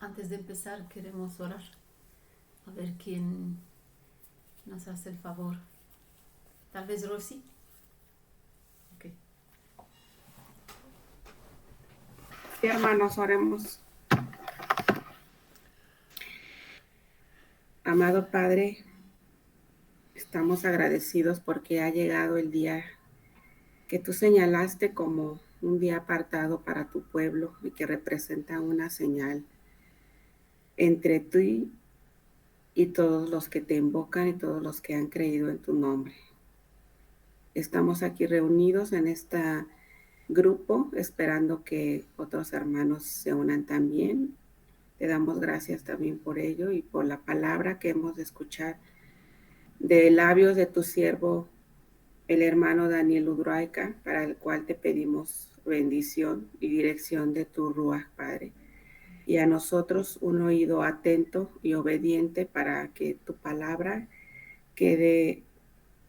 Antes de empezar queremos orar. A ver quién nos hace el favor. Tal vez Rosy. Ok. Sí, hermanos, oremos. Amado Padre, estamos agradecidos porque ha llegado el día que tú señalaste como un día apartado para tu pueblo y que representa una señal entre tú y todos los que te invocan y todos los que han creído en tu nombre. Estamos aquí reunidos en este grupo esperando que otros hermanos se unan también. Te damos gracias también por ello y por la palabra que hemos de escuchar de labios de tu siervo, el hermano Daniel Udraica, para el cual te pedimos bendición y dirección de tu Ruach, Padre. Y a nosotros un oído atento y obediente para que tu palabra quede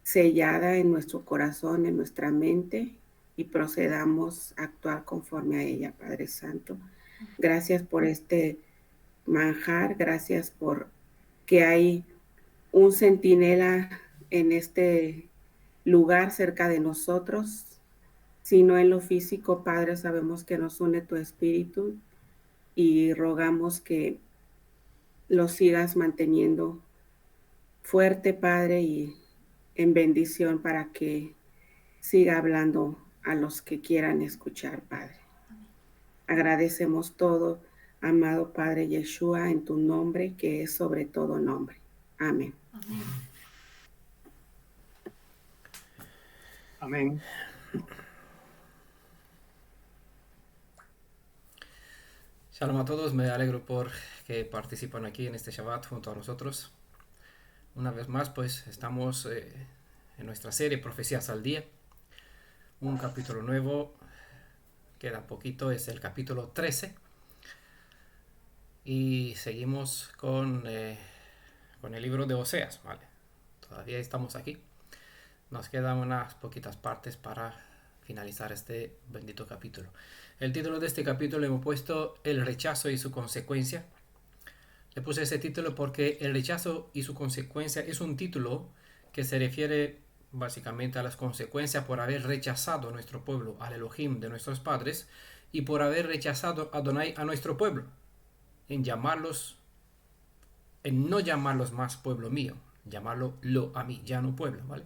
sellada en nuestro corazón, en nuestra mente, y procedamos a actuar conforme a ella, Padre Santo. Gracias por este manjar, gracias por que hay un centinela en este lugar cerca de nosotros, sino en lo físico, Padre, sabemos que nos une tu espíritu y rogamos que lo sigas manteniendo fuerte, Padre, y en bendición para que siga hablando a los que quieran escuchar, Padre. Agradecemos todo, amado Padre Yeshua, en tu nombre, que es sobre todo nombre. Amén. Amén. Amén. Shalom a todos, me alegro por que participan aquí en este Shabbat junto a nosotros. Una vez más, pues estamos en nuestra serie Profecías al Día. Un capítulo nuevo, queda poquito, es el capítulo 13. Y seguimos con el libro de Oseas, ¿vale? Todavía estamos aquí. Nos quedan unas poquitas partes para finalizar este bendito capítulo. El título de este capítulo le hemos puesto El rechazo y su consecuencia. Le puse ese título porque el rechazo y su consecuencia es un título que se refiere básicamente a las consecuencias por haber rechazado a nuestro pueblo, al Elohim de nuestros padres, y por haber rechazado a Adonai a nuestro pueblo, en no llamarlos más pueblo mío, llamarlo lo a mí, ya no pueblo, ¿vale?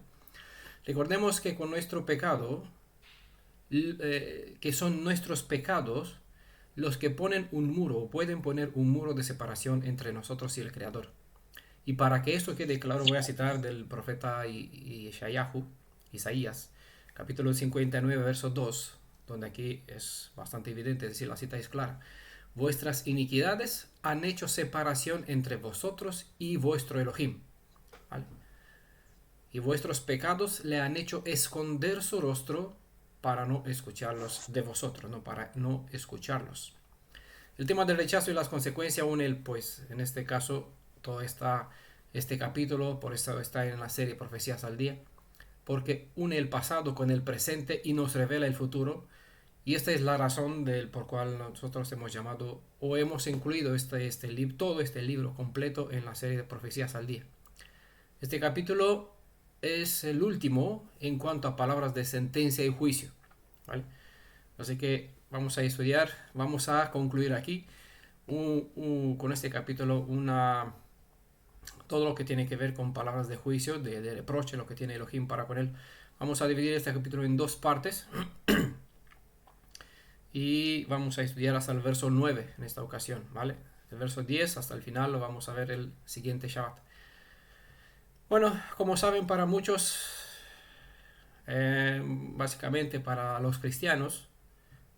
Recordemos que con nuestro pecado, que son nuestros pecados, los que ponen un muro, pueden poner un muro de separación entre nosotros y el Creador. Y para que esto quede claro, voy a citar del profeta Isaías, capítulo 59, verso 2, donde aquí es bastante evidente, es decir, la cita es clara. Vuestras iniquidades han hecho separación entre vosotros y vuestro Elohim, ¿vale? Y vuestros pecados le han hecho esconder su rostro para no escucharlos de vosotros, no para no escucharlos. El tema del rechazo y las consecuencias une, pues, en este caso, todo este capítulo, por eso está en la serie Profecías al Día, porque une el pasado con el presente y nos revela el futuro. Y esta es la razón por cual nosotros hemos llamado o hemos incluido todo este libro completo en la serie de Profecías al Día. Este capítulo es el último en cuanto a palabras de sentencia y juicio, ¿vale? Así que vamos a estudiar, vamos a concluir aquí con este capítulo todo lo que tiene que ver con palabras de juicio, de reproche, lo que tiene Elohim para con él. Vamos a dividir este capítulo en dos partes y vamos a estudiar hasta el verso 9 en esta ocasión, ¿vale? El verso 10 hasta el final lo vamos a ver el siguiente Shabbat. Bueno, como saben, para muchos, básicamente para los cristianos,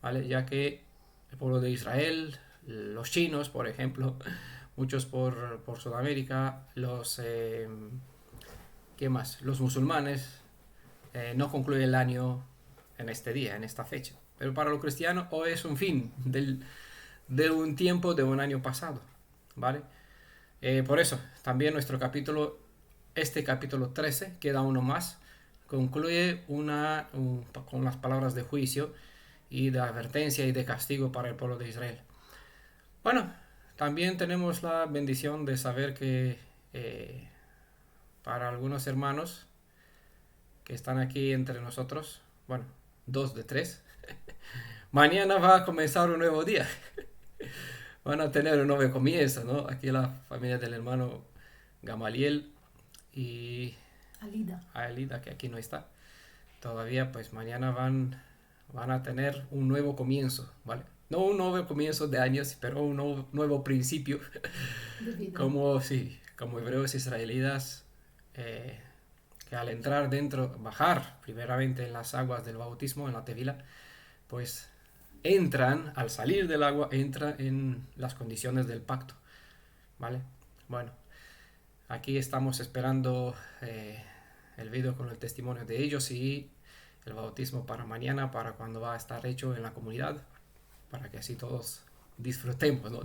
¿vale? Ya que el pueblo de Israel, los chinos, por ejemplo, muchos por Sudamérica, ¿qué más? Los musulmanes no concluyen el año en este día, en esta fecha. Pero para los cristianos hoy es un fin de un tiempo, de un año pasado, ¿vale? Por eso, también este capítulo 13, queda uno más, concluye con las palabras de juicio y de advertencia y de castigo para el pueblo de Israel. Bueno, también tenemos la bendición de saber que para algunos hermanos que están aquí entre nosotros, bueno, 2 de 3, mañana va a comenzar un nuevo día. Van a tener un nuevo comienzo, ¿no? Aquí la familia del hermano Gamaliel y Alida, que aquí no está todavía, pues mañana van a tener un nuevo comienzo, ¿vale? No un nuevo comienzo de años, pero un nuevo principio. Como hebreos israelitas, que al entrar dentro, bajar primeramente en las aguas del bautismo, en la tevila, pues al salir del agua, entran en las condiciones del pacto, ¿vale? Bueno, aquí estamos esperando el video con el testimonio de ellos y el bautismo para mañana, para cuando va a estar hecho en la comunidad, para que así todos disfrutemos, ¿no?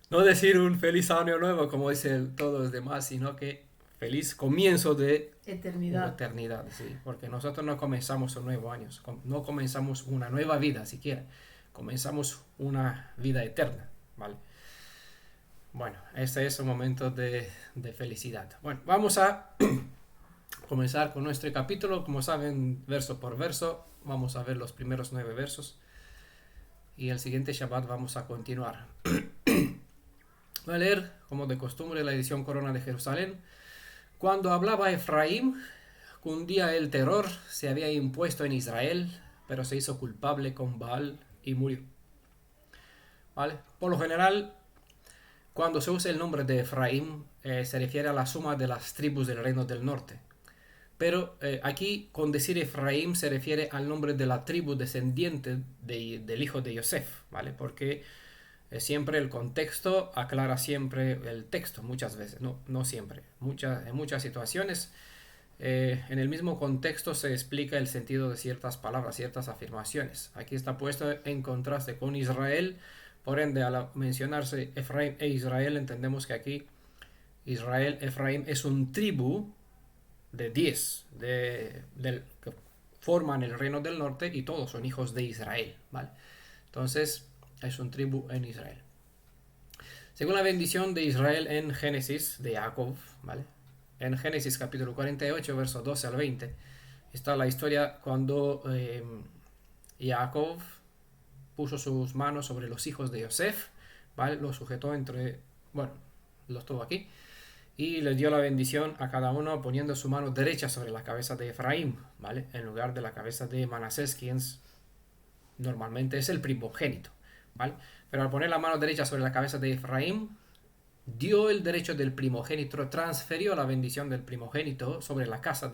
No decir un feliz año nuevo como dicen todos los demás, sino que feliz comienzo de eternidad, sí, porque nosotros no comenzamos un nuevo año, no comenzamos una nueva vida siquiera, comenzamos una vida eterna, ¿vale? Bueno, este es un momento de felicidad. Bueno, vamos a comenzar con nuestro capítulo. Como saben, verso por verso, vamos a ver los primeros 9 versos y el siguiente Shabbat vamos a continuar. Voy a leer, como de costumbre, la edición Corona de Jerusalén. Cuando hablaba Efraín, cundía el terror, se había impuesto en Israel, pero se hizo culpable con Baal y murió. ¿Vale? Por lo general, cuando se usa el nombre de Efraín, se refiere a la suma de las tribus del reino del norte. Pero aquí, con decir Efraín, se refiere al nombre de la tribu descendiente del hijo de Yosef, ¿vale? Porque siempre el contexto aclara siempre el texto, muchas veces, no siempre. En muchas situaciones, en el mismo contexto se explica el sentido de ciertas palabras, ciertas afirmaciones. Aquí está puesto en contraste con Israel. Por ende, al mencionarse Efraín e Israel, entendemos que aquí Efraín es un tribu de 10 que forman el reino del norte y todos son hijos de Israel, ¿vale? Entonces, es un tribu en Israel. Según la bendición de Israel en Génesis, de Jacob, ¿vale? En Génesis capítulo 48, versos 12 al 20, está la historia cuando Jacob puso sus manos sobre los hijos de Yosef, ¿vale? Los sujetó los tuvo aquí, y les dio la bendición a cada uno poniendo su mano derecha sobre la cabeza de Efraín, ¿vale? En lugar de la cabeza de Manasés, quien normalmente es el primogénito, ¿vale? Pero al poner la mano derecha sobre la cabeza de Efraín, dio el derecho del primogénito, transfirió la bendición del primogénito sobre la casa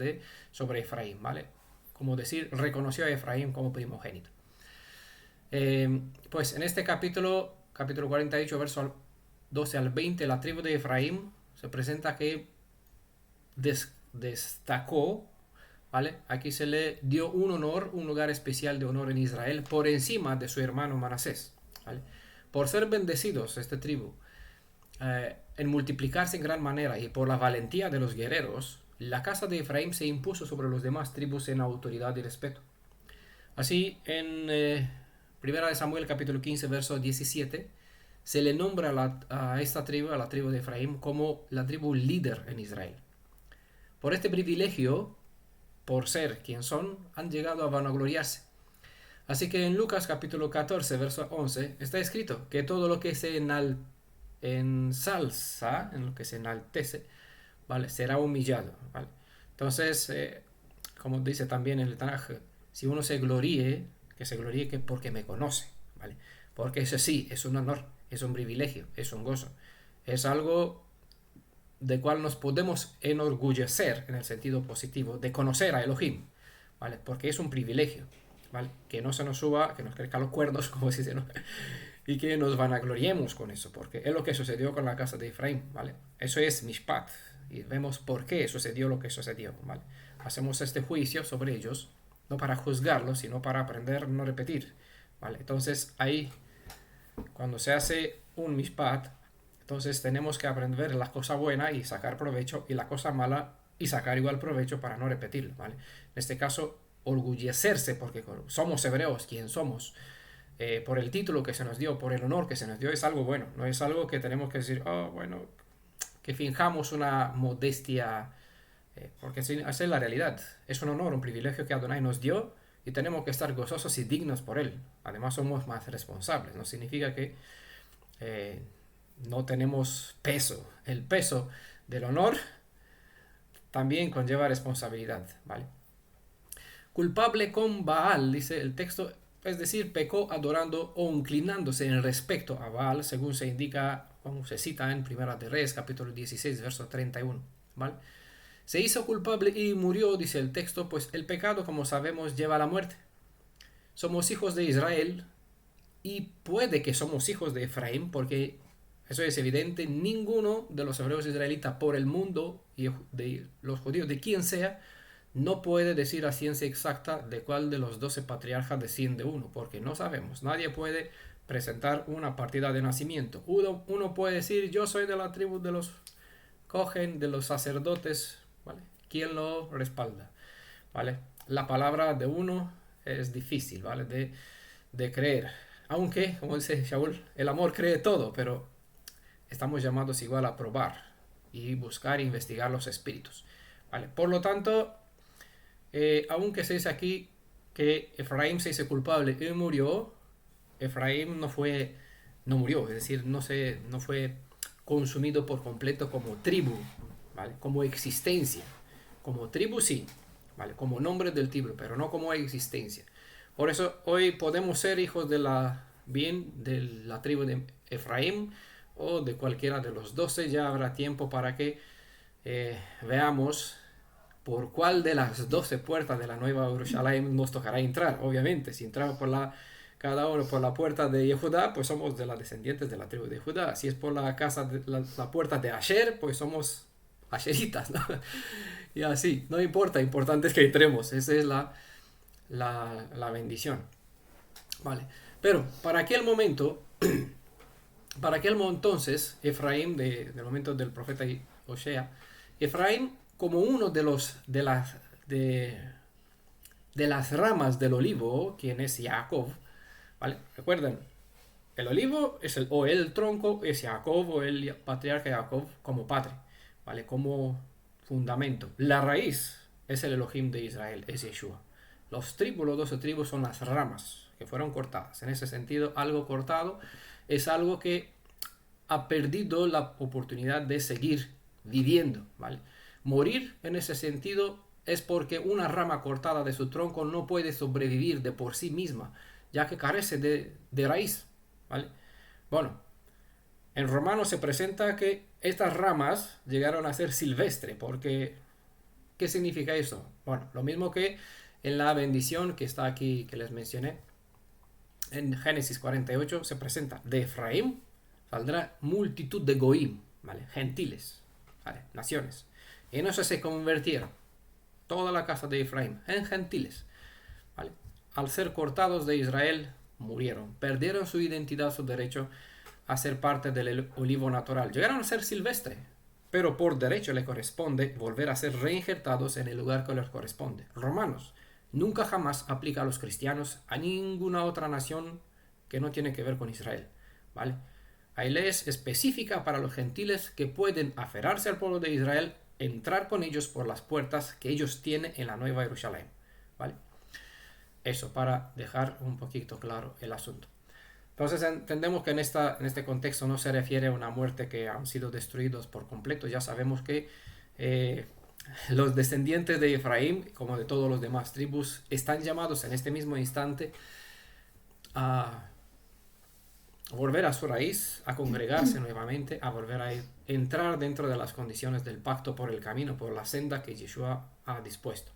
sobre Efraín, ¿vale? Como decir, reconoció a Efraín como primogénito. Pues en este capítulo 48, verso 12 al 20, la tribu de Efraín se presenta que destacó, ¿vale? Aquí se le dio un lugar especial de honor en Israel por encima de su hermano Manasés, ¿vale? Por ser bendecidos, esta tribu, en multiplicarse en gran manera y por la valentía de los guerreros, la casa de Efraín se impuso sobre los demás tribus en autoridad y respeto. Así, en 1 Samuel capítulo 15, verso 17, se le nombra a esta tribu, a la tribu de Efraín, como la tribu líder en Israel. Por este privilegio, por ser quien son, han llegado a vanagloriarse. Así que en Lucas capítulo 14, verso 11, está escrito que todo lo que se ensalza, en lo que se enaltece, ¿vale?, será humillado, ¿vale? Entonces, como dice también en el Tanaj, si uno se gloríe, que se gloríe porque me conoce, ¿vale? Porque eso sí, es un honor, es un privilegio, es un gozo, es algo de cual nos podemos enorgullecer en el sentido positivo, de conocer a Elohim, ¿vale? Porque es un privilegio, ¿vale? Que no se nos suba, que nos crezcan los cuernos, como se dice, ¿no? Y que nos vanagloriemos con eso, porque es lo que sucedió con la casa de Efraín, ¿vale? Eso es Mishpat, y vemos por qué sucedió lo que sucedió, ¿vale? Hacemos este juicio sobre ellos, no para juzgarlos, sino para aprender a no repetir, ¿vale? Entonces, ahí, cuando se hace un Mishpat, entonces tenemos que aprender la cosa buena y sacar provecho, y la cosa mala y sacar igual provecho para no repetirlo, ¿vale? En este caso, orgullecerse, porque somos hebreos, quien somos, por el título que se nos dio, por el honor que se nos dio, es algo bueno. No es algo que tenemos que decir, oh, bueno, que finjamos una modestia, porque esa es la realidad. Es un honor, un privilegio que Adonai nos dio y tenemos que estar gozosos y dignos por él. Además somos más responsables. No significa que no tenemos peso. El peso del honor también conlleva responsabilidad, ¿vale? Culpable con Baal, dice el texto, es decir, pecó adorando o inclinándose en respecto a Baal, según se indica, como se cita en Primera de Reyes, capítulo 16, verso 31, ¿vale? Se hizo culpable y murió, dice el texto, pues el pecado, como sabemos, lleva a la muerte. Somos hijos de Israel y puede que somos hijos de Efraín, porque eso es evidente, ninguno de los hebreos israelitas por el mundo y de los judíos, de quien sea, no puede decir a ciencia exacta de cuál de los 12 patriarcas desciende uno, porque no sabemos. Nadie puede presentar una partida de nacimiento. Uno puede decir, yo soy de la tribu de los Cohen, de los sacerdotes, ¿vale? ¿Quién lo respalda? ¿Vale? La palabra de uno es difícil, ¿vale? De creer. Aunque, como dice Shaul, el amor cree todo, pero estamos llamados igual a probar y buscar e investigar los espíritus, ¿vale? Por lo tanto, aunque se dice aquí que Efraín se hizo culpable y murió, Efraín no murió, es decir, no fue consumido por completo como tribu, ¿vale? Como existencia. Como tribu sí, ¿vale? Como nombre del tribu, pero no como existencia. Por eso hoy podemos ser hijos de la tribu de Efraín o de cualquiera de los 12. Ya habrá tiempo para que veamos por cuál de las 12 puertas de la Nueva Jerusalén nos tocará entrar. Obviamente, si entramos cada uno por la puerta de Judá, pues somos de las descendientes de la tribu de Judá. Si es por la puerta de Asher, pues somos asheritas, ¿no? Y así, no importa, importante es que entremos. Esa es la bendición. Vale. Pero para aquel entonces, Efraín, del momento del profeta Osea, Efraín, como uno de las ramas del olivo, quien es Jacob, ¿vale? Recuerden, el olivo o el tronco es Jacob o el patriarca Jacob como padre, ¿vale? Como fundamento. La raíz es el Elohim de Israel, es Yeshua. Los 12 tribus son las ramas que fueron cortadas. En ese sentido, algo cortado es algo que ha perdido la oportunidad de seguir viviendo, ¿vale? Morir en ese sentido es porque una rama cortada de su tronco no puede sobrevivir de por sí misma, ya que carece de raíz, ¿vale? Bueno, en Romanos se presenta que estas ramas llegaron a ser silvestres, porque ¿qué significa eso? Bueno, lo mismo que en la bendición que está aquí, que les mencioné, en Génesis 48 se presenta, de Efraín saldrá multitud de goim, ¿vale? Gentiles, ¿vale? Naciones. Y en eso se convirtieron toda la casa de Efraín en gentiles, ¿vale? Al ser cortados de Israel, murieron, perdieron su identidad, su derecho a ser parte del olivo natural. Llegaron a ser silvestre, pero por derecho le corresponde volver a ser reinjertados en el lugar que les corresponde. Romanos nunca jamás aplica a los cristianos a ninguna otra nación que no tiene que ver con Israel, ¿vale? Hay leyes específicas para los gentiles que pueden aferrarse al pueblo de Israel, entrar con ellos por las puertas que ellos tienen en la Nueva Jerusalén, ¿vale? Eso, para dejar un poquito claro el asunto. Entonces entendemos que en este contexto no se refiere a una muerte que han sido destruidos por completo. Ya sabemos que los descendientes de Efraín, como de todos los demás tribus, están llamados en este mismo instante a volver a su raíz, a congregarse nuevamente, a volver a entrar dentro de las condiciones del pacto por el camino, por la senda que Yeshua ha dispuesto.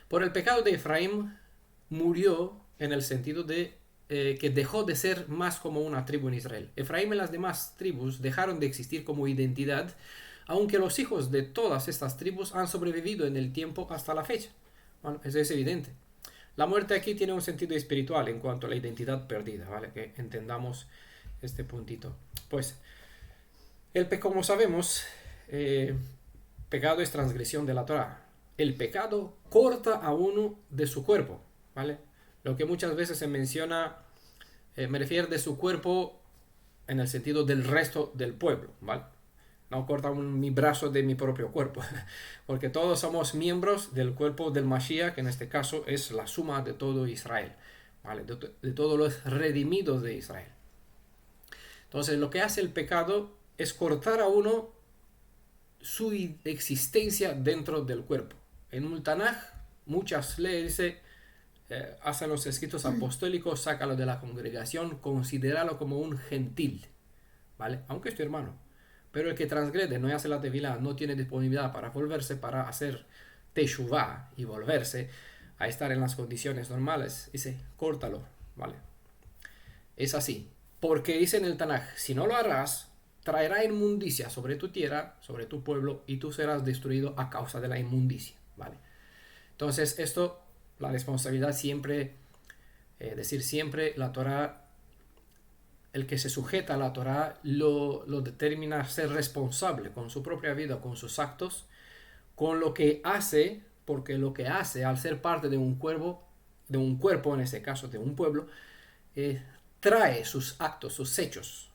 Por el pecado de Efraín murió en el sentido de que dejó de ser más como una tribu en Israel. Efraín y las demás tribus dejaron de existir como identidad, aunque los hijos de todas estas tribus han sobrevivido en el tiempo hasta la fecha. Bueno, eso es evidente. La muerte aquí tiene un sentido espiritual en cuanto a la identidad perdida, ¿vale? Que entendamos este puntito. Pues, como sabemos, pecado es transgresión de la Torah. El pecado corta a uno de su cuerpo, ¿vale? Lo que muchas veces se menciona, me refiero de su cuerpo en el sentido del resto del pueblo, ¿vale? No corta mi brazo de mi propio cuerpo, porque todos somos miembros del cuerpo del Mashiach, que en este caso es la suma de todo Israel, ¿vale? De todos los redimidos de Israel. Entonces, lo que hace el pecado es cortar a uno su existencia dentro del cuerpo. En un Tanaj, muchas leyes dice, hacen los escritos apostólicos, sácalo de la congregación, considéralo como un gentil, ¿vale? Aunque es tu hermano. Pero el que transgrede, no hace la tevilá, no tiene disponibilidad para volverse, para hacer teshuvá y volverse a estar en las condiciones normales, dice, córtalo, ¿vale? Es así. Porque dice en el Tanaj, si no lo harás, traerá inmundicia sobre tu tierra, sobre tu pueblo, y tú serás destruido a causa de la inmundicia, ¿vale? Entonces, esto, la responsabilidad siempre, decir siempre, la Torah, el que se sujeta a la Torah lo determina ser responsable con su propia vida, con sus actos, con lo que hace, porque lo que hace al ser parte de un cuerpo en este caso de un pueblo, trae sus actos, sus hechos,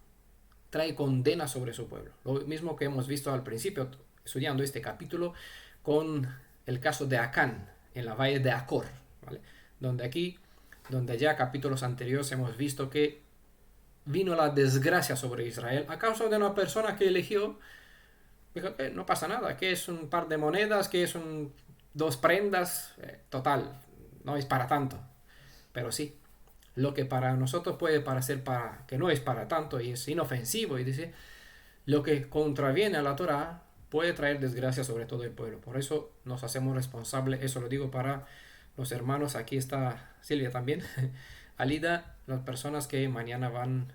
trae condena sobre su pueblo. Lo mismo que hemos visto al principio, estudiando este capítulo, con el caso de Acán, en la valle de Acor, ¿vale? Donde ya capítulos anteriores hemos visto que vino la desgracia sobre Israel a causa de una persona que eligió, dijo, no pasa nada, que es un par de monedas, que es dos prendas, total, no es para tanto. Pero sí, lo que para nosotros puede parecer que no es para tanto y es inofensivo, y dice, lo que contraviene a la Torah puede traer desgracia sobre todo el pueblo. Por eso nos hacemos responsables, eso lo digo para los hermanos, aquí está Silvia también, Alida, las personas que mañana van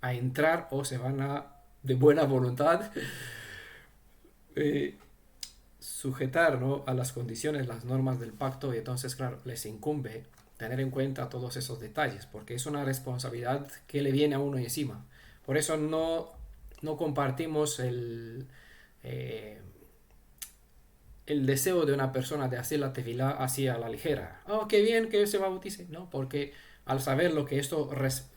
a entrar o se van a, de buena voluntad, sujetar, ¿no?, a las condiciones, las normas del pacto, y entonces, claro, les incumbe tener en cuenta todos esos detalles, porque es una responsabilidad que le viene a uno encima. Por eso no compartimos el deseo de una persona de hacer la tefilá así a la ligera. Oh, qué bien que se bautice. No, porque al saber lo que esto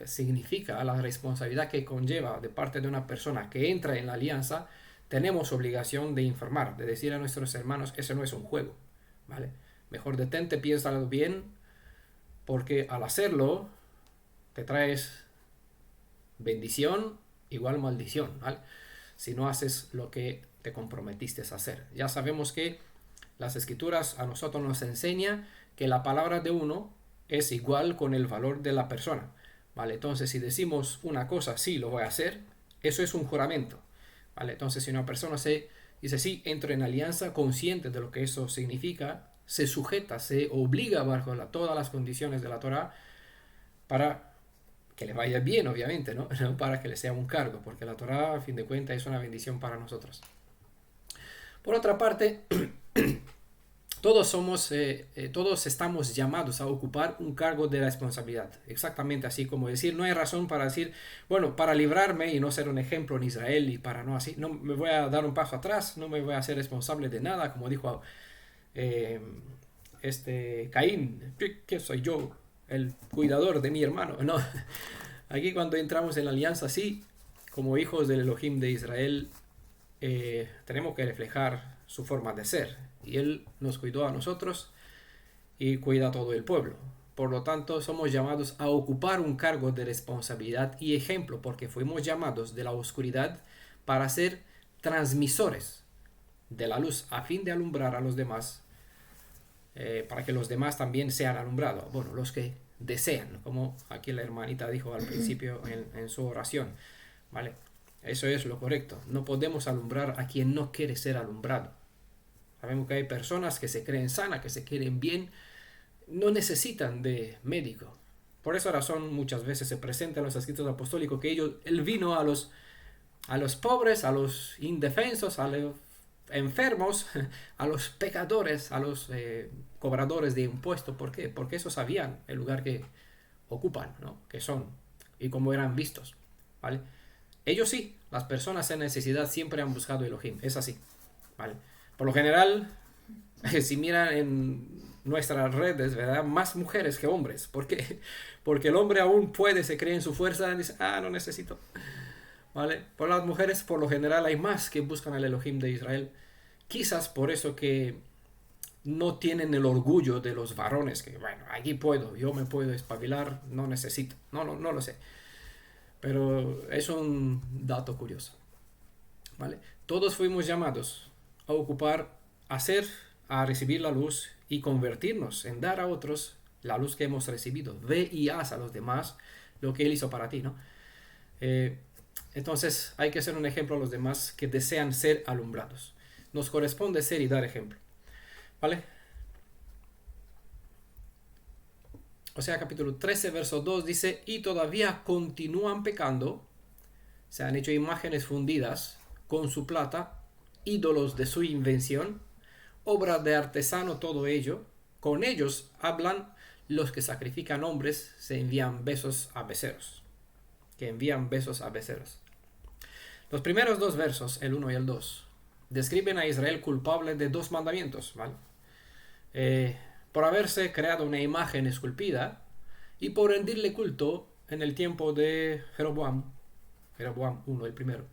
significa, la responsabilidad que conlleva de parte de una persona que entra en la alianza, tenemos obligación de informar, de decir a nuestros hermanos, eso no es un juego, ¿vale? Mejor detente, piénsalo bien, porque al hacerlo te traes bendición igual maldición, ¿vale? Si no haces lo que te comprometiste a hacer. Ya sabemos que las escrituras a nosotros nos enseñan que la palabra de uno es igual con el valor de la persona, ¿vale? Entonces, si decimos una cosa, sí, lo voy a hacer, eso es un juramento, ¿vale? Entonces, si una persona dice, sí, entro en alianza, consciente de lo que eso significa, se sujeta, se obliga bajo todas las condiciones de la Torah para que le vaya bien, obviamente, ¿no? No para que le sea un cargo, porque la Torah, a fin de cuentas, es una bendición para nosotros. Por otra parte, todos estamos llamados a ocupar un cargo de responsabilidad. Exactamente así como decir, no hay razón para decir, bueno, para librarme y no ser un ejemplo en Israel y para no así, no me voy a dar un paso atrás, no me voy a hacer responsable de nada, como dijo Caín, ¿qué soy yo? El cuidador de mi hermano. No, aquí cuando entramos en la alianza, sí, como hijos del Elohim de Israel, tenemos que reflejar su forma de ser, y él nos cuidó a nosotros y cuida a todo el pueblo. Por lo tanto, somos llamados a ocupar un cargo de responsabilidad y ejemplo, porque fuimos llamados de la oscuridad para ser transmisores de la luz, a fin de alumbrar a los demás, para que los demás también sean alumbrados. Bueno, los que desean, como aquí la hermanita dijo al principio en su oración, ¿vale? Eso es lo correcto. No podemos alumbrar a quien no quiere ser alumbrado. Sabemos que hay personas que se creen sanas, que se quieren bien, no necesitan de médico. Por esa razón muchas veces se presenta en los escritos apostólicos que él vino a los pobres, a los indefensos, a los enfermos, a los pecadores, a los cobradores de impuestos. ¿Por qué? Porque esos sabían el lugar que ocupan, ¿no?, que son y cómo eran vistos, ¿vale? Ellos sí, las personas en necesidad siempre han buscado Elohim, es así, ¿vale? Por lo general, si miran nuestras redes, ¿verdad? Más mujeres que hombres. ¿Por qué? Porque el hombre aún puede, se cree en su fuerza, dice, no necesito. ¿Vale? Por las mujeres, por lo general, hay más que buscan al Elohim de Israel. Quizás por eso que no tienen el orgullo de los varones, que bueno, aquí puedo, yo me puedo espabilar, no necesito. No lo sé. Pero es un dato curioso. ¿Vale? Todos fuimos llamados a ocupar, a recibir la luz y convertirnos en dar a otros la luz que hemos recibido. Ve y haz a los demás lo que Él hizo para ti, ¿no? Entonces hay que ser un ejemplo a los demás que desean ser alumbrados. Nos corresponde ser y dar ejemplo. ¿Vale? O sea, capítulo 13, verso 2 dice, y todavía continúan pecando, se han hecho imágenes fundidas con su plata, ídolos de su invención, obra de artesano todo ello, con ellos hablan los que sacrifican hombres, se envían besos a becerros, que envían besos a becerros. Los primeros dos versos, el 1 y el 2, describen a Israel culpable de dos mandamientos, ¿vale? Por haberse creado una imagen esculpida y por rendirle culto en el tiempo de Jeroboam 1, el primero,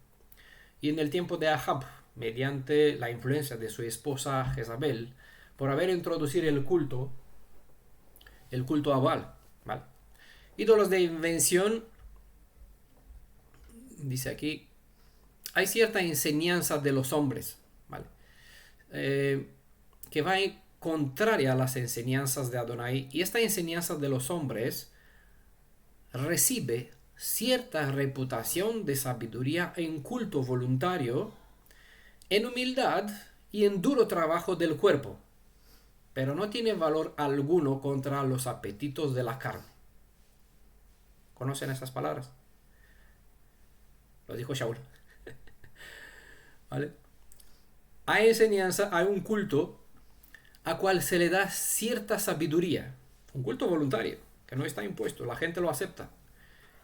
y en el tiempo de Ahab, mediante la influencia de su esposa Jezabel, por haber introducido el culto a Baal, ¿vale? Ídolos de invención, dice aquí, hay cierta enseñanza de los hombres, ¿vale? Que va contraria a las enseñanzas de Adonai, y esta enseñanza de los hombres recibe cierta reputación de sabiduría en culto voluntario, en humildad y en duro trabajo del cuerpo, pero no tiene valor alguno contra los apetitos de la carne. ¿Conocen esas palabras? Lo dijo Shaul. ¿Vale? Hay enseñanza, hay un culto a cual se le da cierta sabiduría, un culto voluntario, que no está impuesto, la gente lo acepta.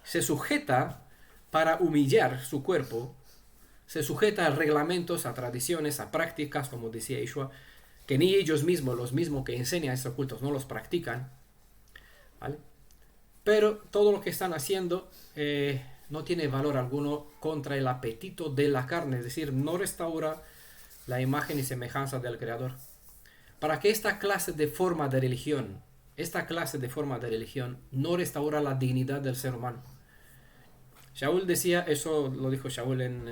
Se sujeta para humillar su cuerpo, se sujeta a reglamentos, a tradiciones, a prácticas, como decía Yeshua, que ni ellos mismos, los mismos que enseñan estos cultos, no los practican, ¿vale? Pero todo lo que están haciendo no tiene valor alguno contra el apetito de la carne, es decir, no restaura la imagen y semejanza del Creador. Para que esta clase de forma de religión no restaura la dignidad del ser humano. Shaul decía, eso lo dijo Shaul en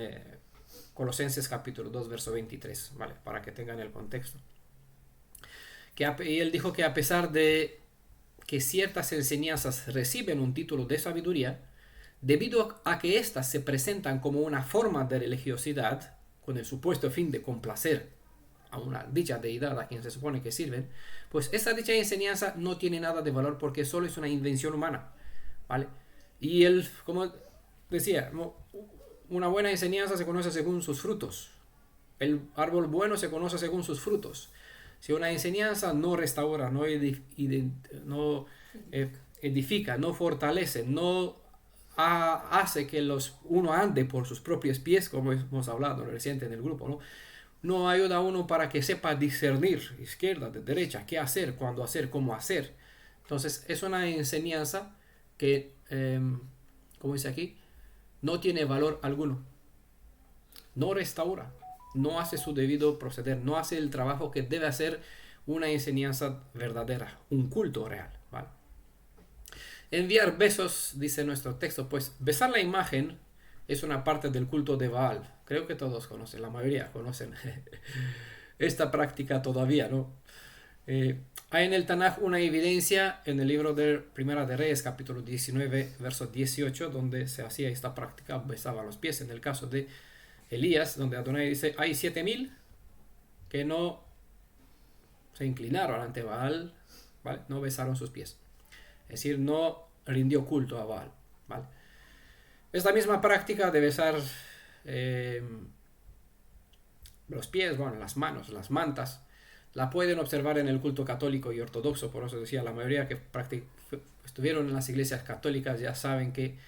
Colosenses capítulo 2, verso 23, ¿vale? Para que tengan el contexto. Y él dijo que a pesar de que ciertas enseñanzas reciben un título de sabiduría, debido a que éstas se presentan como una forma de religiosidad, con el supuesto fin de complacer a una dicha deidad a quien se supone que sirven, pues esta dicha enseñanza no tiene nada de valor porque solo es una invención humana, ¿vale? Y él, como decía, una buena enseñanza se conoce según sus frutos. El árbol bueno se conoce según sus frutos. Si una enseñanza no restaura, no edifica, no fortalece, no hace que uno ande por sus propios pies, como hemos hablado reciente en el grupo, ¿no? No ayuda a uno para que sepa discernir izquierda de derecha, qué hacer, cuándo hacer, cómo hacer. Entonces es una enseñanza que, como dice aquí, no tiene valor alguno. No restaura, no hace su debido proceder, no hace el trabajo que debe hacer una enseñanza verdadera, un culto real, ¿vale? Enviar besos, dice nuestro texto, pues besar la imagen es una parte del culto de Baal. Creo que todos conocen, la mayoría conocen esta práctica todavía, ¿no? Hay en el Tanaj una evidencia en el libro de Primera de Reyes, capítulo 19, verso 18, donde se hacía esta práctica, besaba los pies. En el caso de Elías, donde Adonai dice, hay 7,000 que no se inclinaron ante Baal, ¿vale? No besaron sus pies. Es decir, no rindió culto a Baal, ¿vale? Esta misma práctica de besar los pies, bueno, las manos, las mantas, la pueden observar en el culto católico y ortodoxo. Por eso decía, la mayoría que estuvieron en las iglesias católicas ya saben que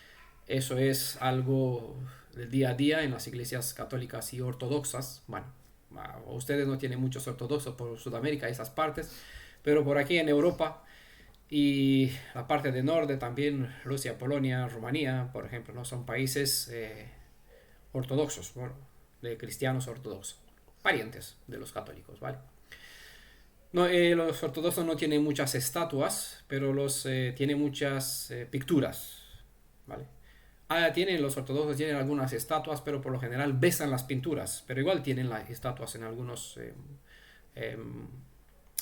eso es algo del día a día en las iglesias católicas y ortodoxas. Bueno, ustedes no tienen muchos ortodoxos por Sudamérica y esas partes, Pero por aquí en Europa y la parte del norte también, Rusia, Polonia, Rumanía, por ejemplo, ¿no? Son países ortodoxos, bueno, de cristianos ortodoxos, parientes de los católicos, ¿vale? No, los ortodoxos no tienen muchas estatuas, pero tienen muchas pinturas, ¿vale? Los ortodoxos tienen algunas estatuas, pero por lo general besan las pinturas, pero igual tienen las estatuas en algunos... em,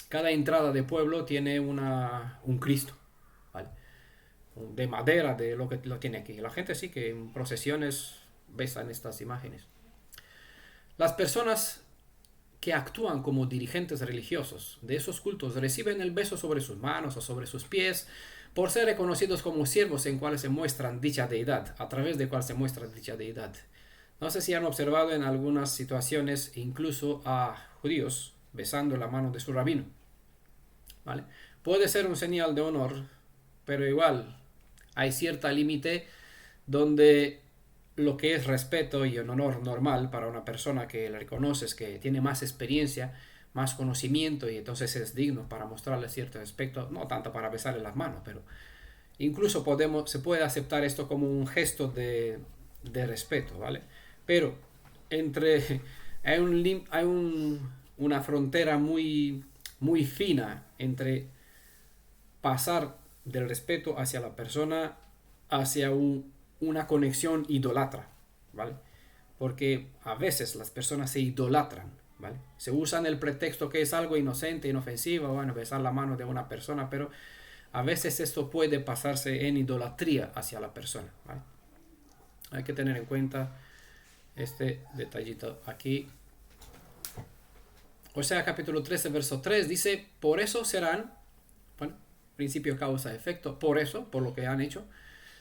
cada entrada de pueblo tiene un Cristo, ¿vale? De madera, de lo que lo tiene aquí. La gente sí que en procesiones besan estas imágenes. Las personas que actúan como dirigentes religiosos de esos cultos reciben el beso sobre sus manos o sobre sus pies por ser reconocidos como siervos en cuales se muestran dicha deidad, a través de cual se muestra dicha deidad. No sé si han observado en algunas situaciones incluso a judíos besando la mano de su rabino, ¿vale? Puede ser un señal de honor, pero igual hay cierta límite donde lo que es respeto y un honor normal para una persona que le reconoces que tiene más experiencia, más conocimiento y entonces es digno para mostrarle cierto respeto, no tanto para besarle las manos, pero incluso se puede aceptar esto como un gesto de respeto, ¿vale? Pero hay una frontera muy, muy fina entre pasar del respeto hacia la persona hacia una conexión idólatra, ¿vale? Porque a veces las personas se idolatran, ¿vale? Se usan el pretexto que es algo inocente, inofensivo, bueno, besar la mano de una persona, pero a veces esto puede pasarse en idolatría hacia la persona, ¿vale? Hay que tener en cuenta este detallito aquí. O sea, capítulo 13, verso 3 dice, por eso serán, bueno, principio, causa, efecto, por eso, por lo que han hecho,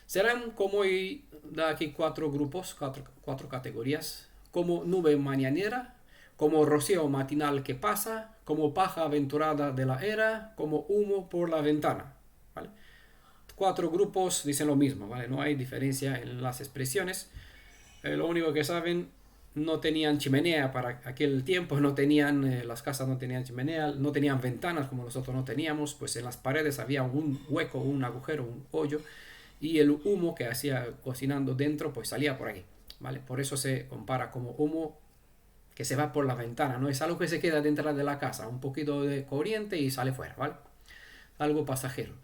serán como, y da aquí cuatro grupos, cuatro categorías, como nube mañanera, como rocío matinal que pasa, como paja aventurada de la era, como humo por la ventana, ¿vale? Cuatro grupos dicen lo mismo, ¿vale? No hay diferencia en las expresiones. Lo único que saben, no tenían chimenea para aquel tiempo, las casas no tenían chimenea, no tenían ventanas como nosotros no teníamos, pues en las paredes había un hueco, un agujero, un hoyo, y el humo que hacía cocinando dentro pues salía por aquí, ¿vale? Por eso se compara como humo que se va por la ventana, no es algo que se queda dentro de la casa, un poquito de corriente y sale fuera, ¿vale? Algo pasajero.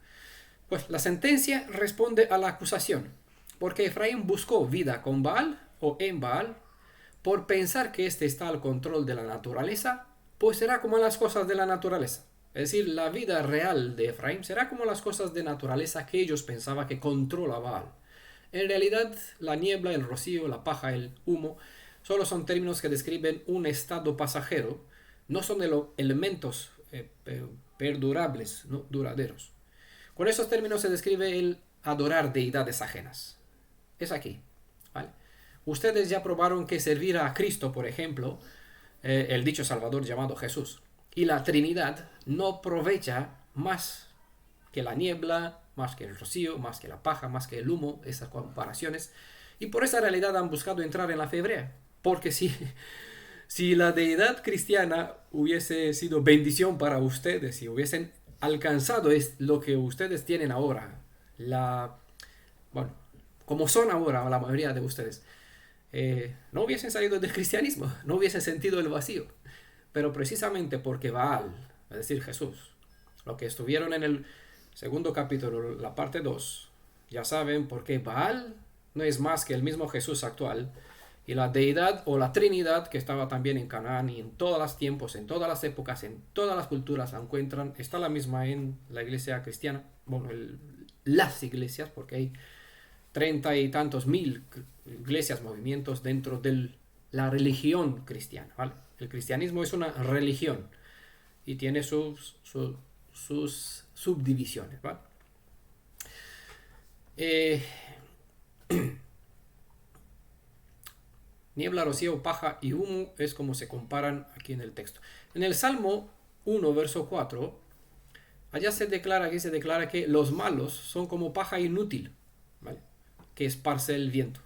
Pues la sentencia responde a la acusación, porque Efraín buscó vida con Baal o en Baal, por pensar que éste está al control de la naturaleza, pues será como las cosas de la naturaleza. Es decir, la vida real de Efraín será como las cosas de naturaleza que ellos pensaban que controla Baal. En realidad, la niebla, el rocío, la paja, el humo, solo son términos que describen un estado pasajero, no son elementos perdurables, ¿no? Duraderos. Con esos términos se describe el adorar deidades ajenas. Es aquí, ¿vale? Ustedes ya probaron que servir a Cristo, por ejemplo, el dicho Salvador llamado Jesús, y la Trinidad no aprovecha más que la niebla, más que el rocío, más que la paja, más que el humo, esas comparaciones, y por esa realidad han buscado entrar en la fe hebrea, porque si la deidad cristiana hubiese sido bendición para ustedes, si hubiesen alcanzado lo que ustedes tienen ahora, bueno, como son ahora la mayoría de ustedes, no hubiesen salido del cristianismo, no hubiesen sentido el vacío. Pero precisamente porque Baal, es decir, Jesús, lo que estuvieron en el segundo capítulo, la parte 2, ya saben por qué Baal no es más que el mismo Jesús actual, y la deidad o la Trinidad que estaba también en Canaán y en todos los tiempos, en todas las épocas, en todas las culturas la encuentran, está la misma en la iglesia cristiana, bueno, las iglesias, porque hay 30 y tantos mil iglesias, movimientos dentro de la religión cristiana, ¿vale? El cristianismo es una religión y tiene sus subdivisiones, ¿vale? Niebla, rocío, paja y humo es como se comparan aquí en el texto. En el Salmo 1, verso 4, allá se declara que los malos son como paja inútil, ¿vale? Que esparce el viento.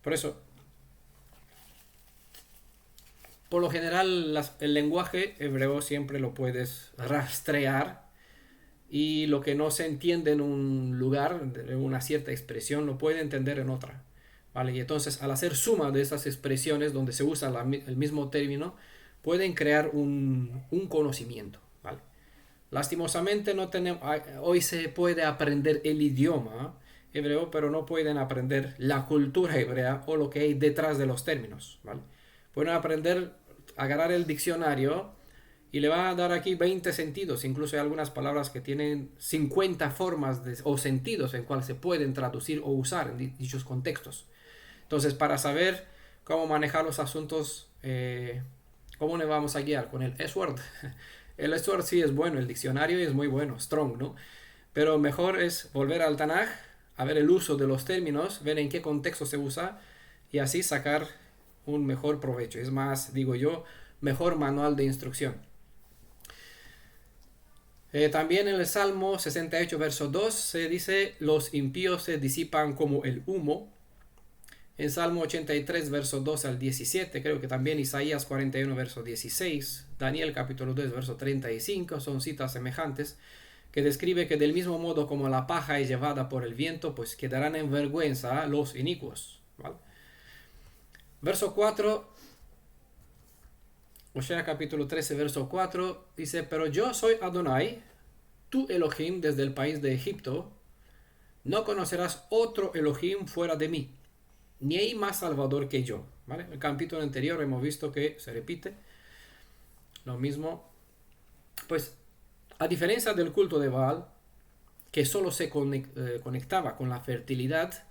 Por eso, por lo general el lenguaje hebreo siempre lo puedes rastrear y lo que no se entiende en un lugar, en una cierta expresión, lo puede entender en otra. ¿Vale? Y entonces al hacer suma de esas expresiones donde se usa el mismo término, pueden crear un conocimiento. ¿Vale? Lastimosamente no tenemos, hoy se puede aprender el idioma hebreo, pero no pueden aprender la cultura hebrea o lo que hay detrás de los términos. ¿Vale? Pueden aprender, agarrar el diccionario y le va a dar aquí 20 sentidos. Incluso hay algunas palabras que tienen 50 formas o sentidos en cuales se pueden traducir o usar en dichos contextos. Entonces, para saber cómo manejar los asuntos, ¿cómo le vamos a guiar? Con el S-Word. El S-Word sí es bueno, el diccionario es muy bueno, strong, ¿no? Pero mejor es volver al Tanaj, a ver el uso de los términos, ver en qué contexto se usa y así sacar un mejor provecho. Es más, digo yo, mejor manual de instrucción. También en el Salmo 68, verso 2, se dice, los impíos se disipan como el humo. En Salmo 83, verso 2 al 17, creo que también Isaías 41, verso 16, Daniel capítulo 2, verso 35, son citas semejantes, que describe que del mismo modo como la paja es llevada por el viento, pues quedarán en vergüenza los inicuos. ¿Vale? Verso 4, Osea capítulo 13, verso 4, dice, pero yo soy Adonai, tu Elohim desde el país de Egipto, no conocerás otro Elohim fuera de mí, ni hay más salvador que yo. ¿Vale? En el capítulo anterior hemos visto que se repite lo mismo. Pues a diferencia del culto de Baal, que solo se conectaba con la fertilidad,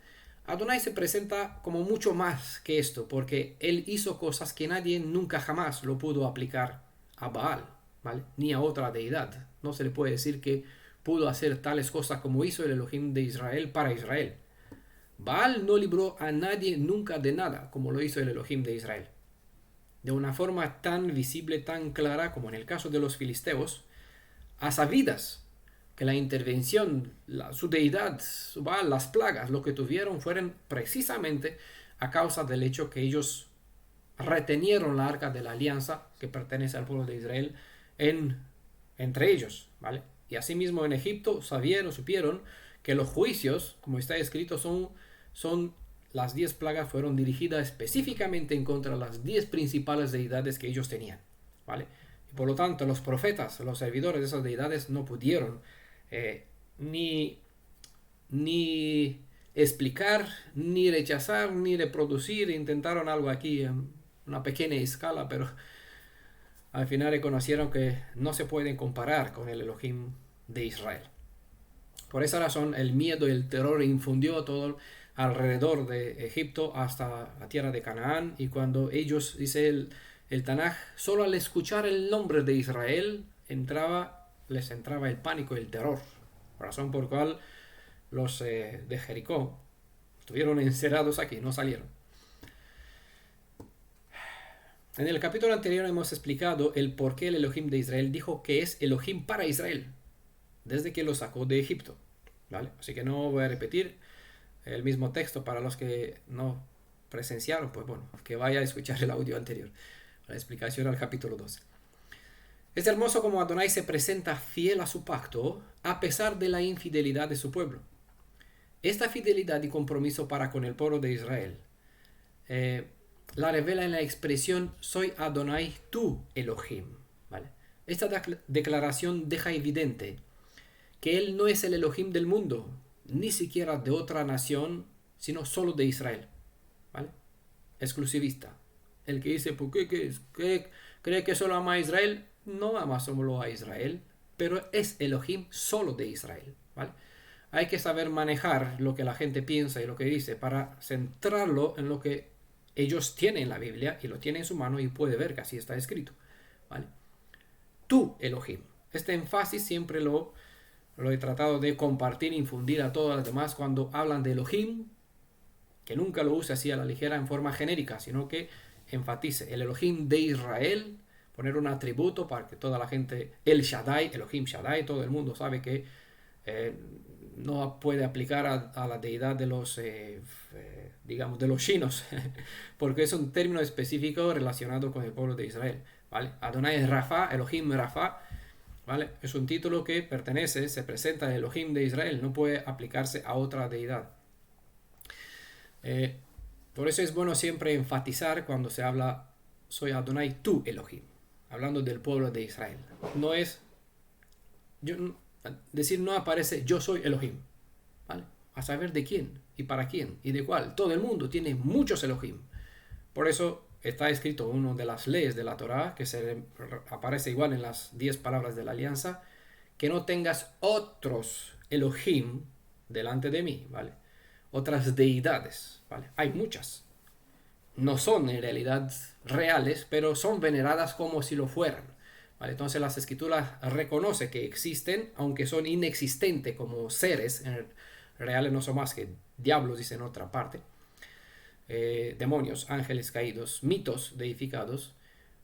Adonai se presenta como mucho más que esto, porque él hizo cosas que nadie nunca jamás lo pudo aplicar a Baal, ¿vale? Ni a otra deidad. No se le puede decir que pudo hacer tales cosas como hizo el Elohim de Israel para Israel. Baal no libró a nadie nunca de nada, como lo hizo el Elohim de Israel. De una forma tan visible, tan clara como en el caso de los filisteos, a sabidas que la intervención, su deidad, su Baal, las plagas, lo que tuvieron fueron precisamente a causa del hecho que ellos retenieron la arca de la alianza que pertenece al pueblo de Israel entre ellos, ¿vale? Y asimismo en Egipto supieron que los juicios, como está escrito, son las 10 plagas fueron dirigidas específicamente en contra de las 10 principales deidades que ellos tenían, ¿vale? Y por lo tanto los profetas, los servidores de esas deidades no pudieron ni explicar, ni rechazar, ni reproducir. Intentaron algo aquí en una pequeña escala, pero al final reconocieron que no se pueden comparar con el Elohim de Israel. Por esa razón el miedo y el terror infundió todo alrededor de Egipto hasta la tierra de Canaán, y cuando ellos, dice el Tanaj, solo al escuchar el nombre de Israel les entraba el pánico y el terror, razón por cual los de Jericó estuvieron encerrados aquí, no salieron. En el capítulo anterior hemos explicado el por qué el Elohim de Israel dijo que es Elohim para Israel desde que lo sacó de Egipto, ¿vale? Así que no voy a repetir el mismo texto para los que no presenciaron, pues bueno, que vaya a escuchar el audio anterior, la explicación al capítulo 12. Es hermoso como Adonai se presenta fiel a su pacto a pesar de la infidelidad de su pueblo. Esta fidelidad y compromiso para con el pueblo de Israel la revela en la expresión soy Adonai tu Elohim, ¿vale? Esta declaración deja evidente que él no es el Elohim del mundo, ni siquiera de otra nación, sino solo de Israel, ¿vale? Exclusivista. El que dice, ¿por qué cree que solo ama a Israel? No ama solo a Israel, pero es Elohim solo de Israel, ¿vale? Hay que saber manejar lo que la gente piensa y lo que dice para centrarlo en lo que ellos tienen en la Biblia y lo tiene en su mano y puede ver que así está escrito, ¿vale? Tú, Elohim. Este énfasis siempre lo he tratado de compartir, infundir a todos los demás cuando hablan de Elohim, que nunca lo use así a la ligera en forma genérica, sino que enfatice el Elohim de Israel, poner un atributo para que toda la gente, el Shaddai, Elohim Shaddai, todo el mundo sabe que no puede aplicar a la deidad de los digamos, de los chinos, porque es un término específico relacionado con el pueblo de Israel, ¿vale? Adonai es Rafa, Elohim Rafa, ¿vale? Es un título que pertenece, se presenta al Elohim de Israel, no puede aplicarse a otra deidad. Por eso es bueno siempre enfatizar cuando se habla, soy Adonai, tu Elohim, hablando del pueblo de Israel. No es, decir no aparece yo soy Elohim, ¿vale? A saber de quién y para quién y de cuál. Todo el mundo tiene muchos Elohim. Por eso está escrito una de las leyes de la Torá, que aparece igual en las 10 palabras de la alianza, que no tengas otros Elohim delante de mí, ¿vale? Otras deidades, ¿vale? Hay muchas. No son en realidad reales, pero son veneradas como si lo fueran, ¿vale? Entonces las escrituras reconocen que existen, aunque son inexistentes como seres, reales no son más que diablos, dice en otra parte, demonios, ángeles caídos, mitos deificados,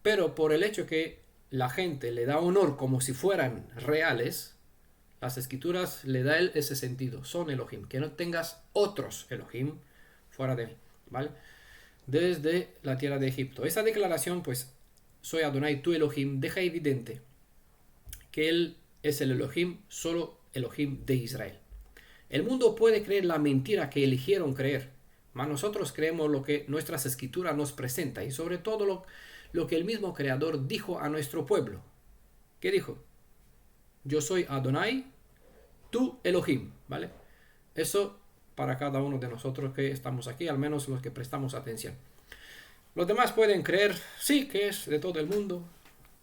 pero por el hecho que la gente le da honor como si fueran reales, las escrituras le da ese sentido, son Elohim, que no tengas otros Elohim fuera de mí, ¿vale? Desde la tierra de Egipto. Esa declaración, pues, soy Adonai, tu Elohim, deja evidente que él es el Elohim, solo Elohim de Israel. El mundo puede creer la mentira que eligieron creer, mas nosotros creemos lo que nuestras escrituras nos presenta y sobre todo lo que el mismo Creador dijo a nuestro pueblo. ¿Qué dijo? Yo soy Adonai, tu Elohim, ¿vale? Eso para cada uno de nosotros que estamos aquí, al menos los que prestamos atención. Los demás pueden creer, sí, que es de todo el mundo.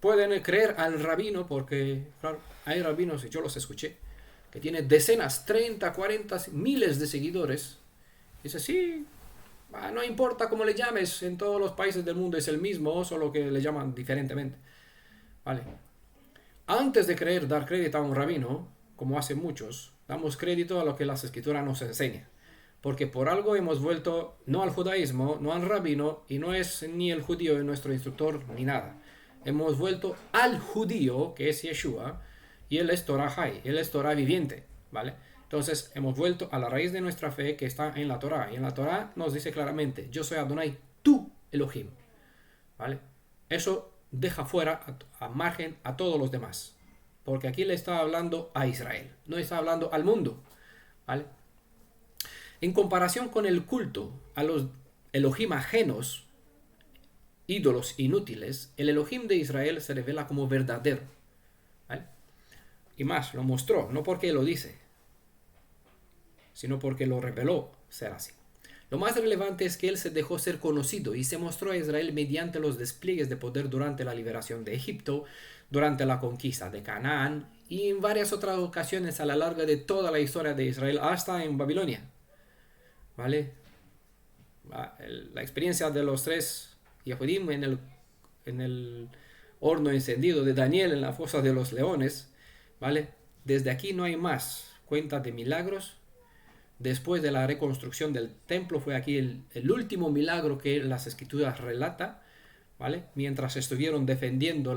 Pueden creer al rabino, porque claro, hay rabinos, y yo los escuché, que tiene decenas, 30, 40, miles de seguidores. Dice, sí, no importa cómo le llames, en todos los países del mundo es el mismo, solo que le llaman diferentemente. ¿Vale? Antes de creer, dar crédito a un rabino, como hacen muchos, damos crédito a lo que las escrituras nos enseñan. Porque por algo hemos vuelto no al judaísmo, no al rabino, y no es ni el judío nuestro instructor, ni nada. Hemos vuelto al judío, que es Yeshua, y él es Torah Hay, él es Torah viviente, ¿vale? Entonces hemos vuelto a la raíz de nuestra fe que está en la Torah. Y en la Torah nos dice claramente, yo soy Adonai, tu Elohim, ¿vale? Eso deja fuera, a margen, a todos los demás. Porque aquí le está hablando a Israel, no está hablando al mundo, ¿vale? En comparación con el culto a los Elohim ajenos, ídolos inútiles, el Elohim de Israel se revela como verdadero, ¿vale? Y más, lo mostró, no porque lo dice, sino porque lo reveló ser así. Lo más relevante es que él se dejó ser conocido y se mostró a Israel mediante los despliegues de poder durante la liberación de Egipto, durante la conquista de Canaán y en varias otras ocasiones a lo largo de toda la historia de Israel hasta en Babilonia, ¿vale? La experiencia de los 3 Yehudim en el horno encendido, de Daniel en la fosa de los leones, ¿vale? Desde aquí no hay más cuenta de milagros. Después de la reconstrucción del templo fue aquí el último milagro que las escrituras relata, ¿vale? Mientras estuvieron defendiendo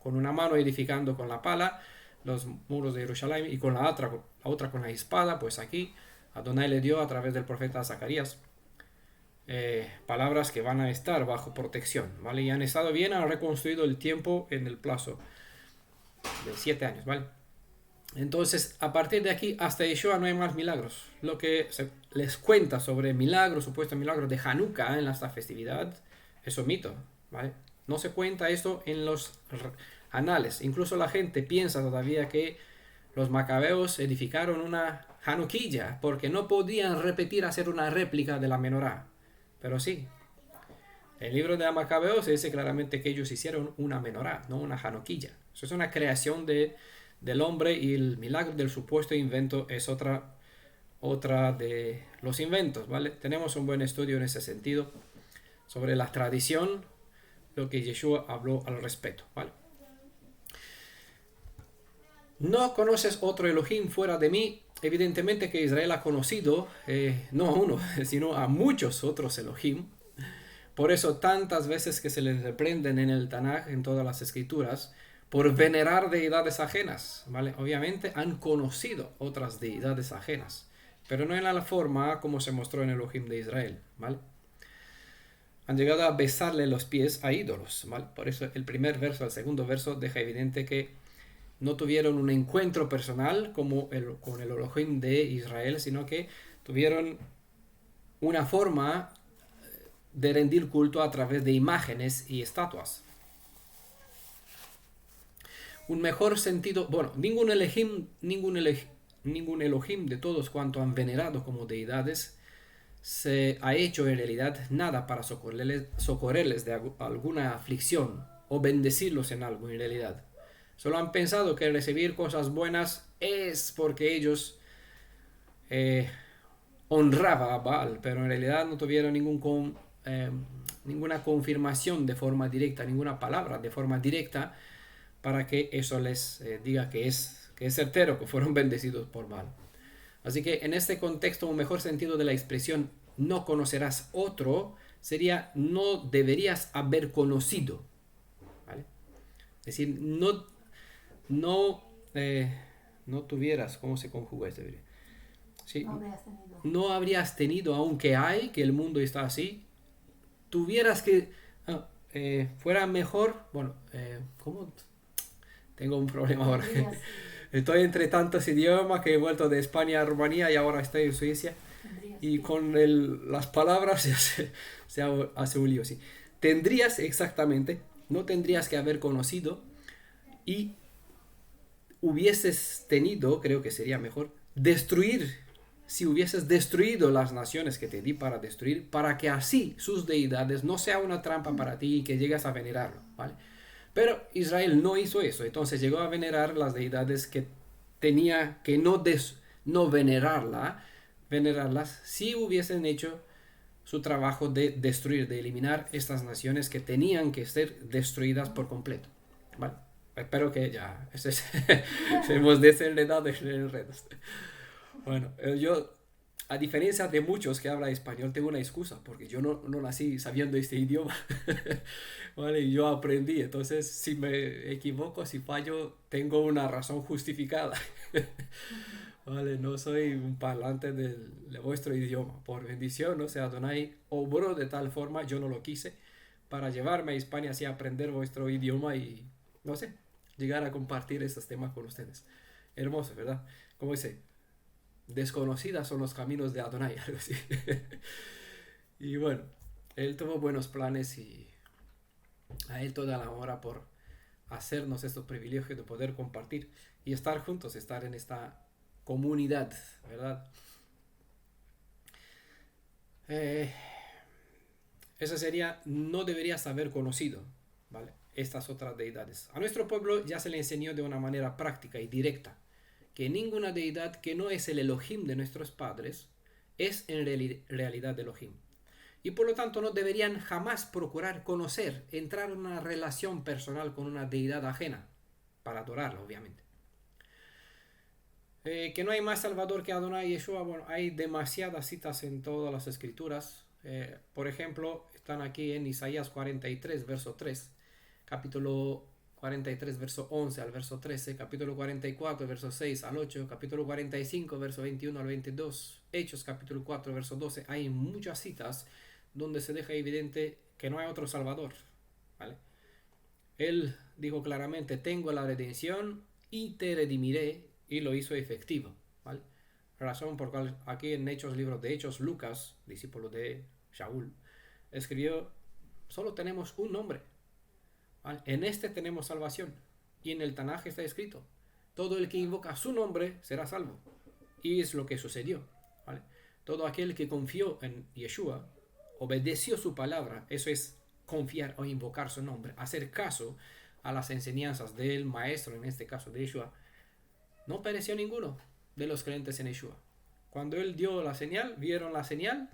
con una mano edificando con la pala los muros de Jerusalén y con la otra con la espada, pues aquí Adonai le dio a través del profeta Zacarías palabras que van a estar bajo protección, ¿vale? Y han estado bien, han reconstruido el tiempo en el plazo de 7 años, ¿vale? Entonces, a partir de aquí hasta Yeshua no hay más milagros. Lo que se les cuenta sobre milagros, supuestos milagros de Hanukkah en esta festividad, es un mito, ¿vale? No se cuenta esto en los anales. Incluso la gente piensa todavía que los macabeos edificaron una Hanukkilla porque no podían hacer una réplica de la menorá. Pero sí, el libro de Macabeos dice claramente que ellos hicieron una menorá, no una Hanukkilla. Eso es una creación del hombre y el milagro del supuesto invento es otra de los inventos, ¿vale? Tenemos un buen estudio en ese sentido sobre la tradición, lo que Yeshua habló al respecto, ¿vale? No conoces otro Elohim fuera de mí. Evidentemente que Israel ha conocido no a uno, sino a muchos otros Elohim. Por eso tantas veces que se les reprenden en el Tanaj, en todas las escrituras, por venerar deidades ajenas, ¿vale? Obviamente han conocido otras deidades ajenas, pero no en la forma como se mostró en Elohim de Israel, ¿vale? Han llegado a besarle los pies a ídolos, ¿vale? Por eso el primer verso, el segundo verso deja evidente que no tuvieron un encuentro personal como con el Elohim de Israel, sino que tuvieron una forma de rendir culto a través de imágenes y estatuas. Un mejor sentido, bueno, ningún Elohim de todos cuanto han venerado como deidades se ha hecho en realidad nada para socorrerles de alguna aflicción o bendecirlos en algo en realidad. Solo han pensado que recibir cosas buenas es porque ellos honraban a Baal, pero en realidad no tuvieron ninguna confirmación de forma directa, ninguna palabra de forma directa para que eso les diga que es certero, que fueron bendecidos por Baal. Así que en este contexto un mejor sentido de la expresión no conocerás otro sería no deberías haber conocido, ¿vale? Es decir, no tuvieras, ¿cómo se conjuga este? Sí, no habrías tenido, aunque hay, que el mundo está así, tuvieras que, fuera mejor, bueno, ¿cómo? Tengo un problema ahora. Estoy entre tantos idiomas que he vuelto de España a Rumanía y ahora estoy en Suecia. Y con las palabras se hace un lío, sí. Tendrías, exactamente, no tendrías que haber conocido y hubieses tenido, creo que sería mejor, destruir, si hubieses destruido las naciones que te di para destruir, para que así sus deidades no sea una trampa para ti y que llegues a venerarlo, ¿vale? Pero Israel no hizo eso, entonces llegó a venerar las deidades que tenía que no venerarlas si hubiesen hecho su trabajo de destruir, de eliminar estas naciones que tenían que ser destruidas por completo, ¿vale? Espero que ya hemos desenredado el enredo. Bueno, yo, a diferencia de muchos que hablan español, tengo una excusa, porque yo no nací sabiendo este idioma, ¿vale? Y yo aprendí, entonces si me equivoco, si fallo, tengo una razón justificada, ¿vale? No soy un parlante de vuestro idioma, por bendición, o sea, Adonai obró de tal forma, yo no lo quise, para llevarme a España así a aprender vuestro idioma y, no sé, llegar a compartir estos temas con ustedes. Hermoso, ¿verdad? Como dice, desconocidas son los caminos de Adonai, algo así. Y bueno, él tuvo buenos planes y a él toda la hora por hacernos estos privilegios de poder compartir y estar juntos, estar en esta comunidad, ¿verdad? Eso sería, no deberías haber conocido, ¿vale? Estas otras deidades. A nuestro pueblo ya se le enseñó de una manera práctica y directa que ninguna deidad que no es el Elohim de nuestros padres es en realidad Elohim. Y por lo tanto no deberían jamás procurar conocer, entrar en una relación personal con una deidad ajena, para adorarla, obviamente. Que no hay más Salvador que Adonai Yeshua. Bueno, hay demasiadas citas en todas las escrituras. Por ejemplo, están aquí en Isaías 43, verso 3, capítulo 43, verso 11 al verso 13, capítulo 44, verso 6 al 8, capítulo 45, verso 21 al 22, Hechos, capítulo 4, verso 12. Hay muchas citas donde se deja evidente que no hay otro Salvador, ¿vale? Él dijo claramente, tengo la redención y te redimiré, y lo hizo efectivo, ¿vale? Razón por cual aquí en Hechos, libros de Hechos, Lucas, discípulo de Shaul, escribió, solo tenemos un nombre, ¿vale? En este tenemos salvación, y en el Tanaj está escrito, todo el que invoca su nombre será salvo, y es lo que sucedió, ¿vale? Todo aquel que confió en Yeshua, obedeció su palabra, eso es confiar o invocar su nombre, hacer caso a las enseñanzas del maestro, en este caso de Yeshua, no pereció ninguno de los creyentes en Yeshua. Cuando él dio la señal, vieron la señal,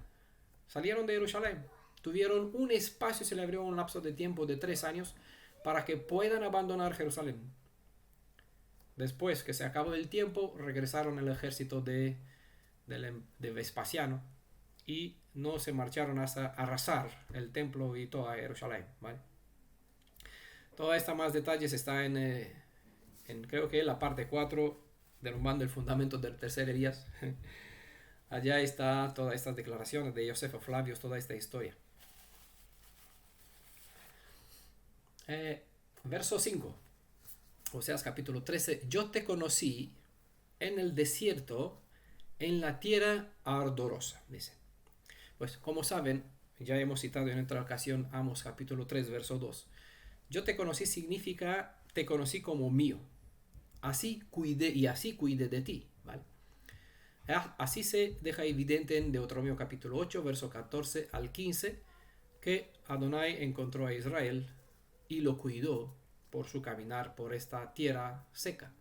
salieron de Jerusalén, tuvieron un espacio, se le abrió un lapso de tiempo de 3 años para que puedan abandonar Jerusalén. Después que se acabó el tiempo, regresaron al ejército de Vespasiano y no se marcharon hasta arrasar el templo y toda Jerusalén, ¿vale? Toda esta más detalles está en creo que la parte 4 derrumbando el fundamento del tercer Elías. Allá está todas estas declaraciones de Josefo Flavius, toda esta historia. Verso 5, Oseas capítulo 13. Yo te conocí en el desierto, en la tierra ardorosa, dice. Pues como saben, ya hemos citado en otra ocasión Amos capítulo 3, verso 2. Yo te conocí significa, te conocí como mío. Así cuidé de ti, ¿vale? Así se deja evidente en Deuteronomio capítulo 8, verso 14 al 15, que Adonai encontró a Israel y lo cuidó por su caminar por esta tierra seca.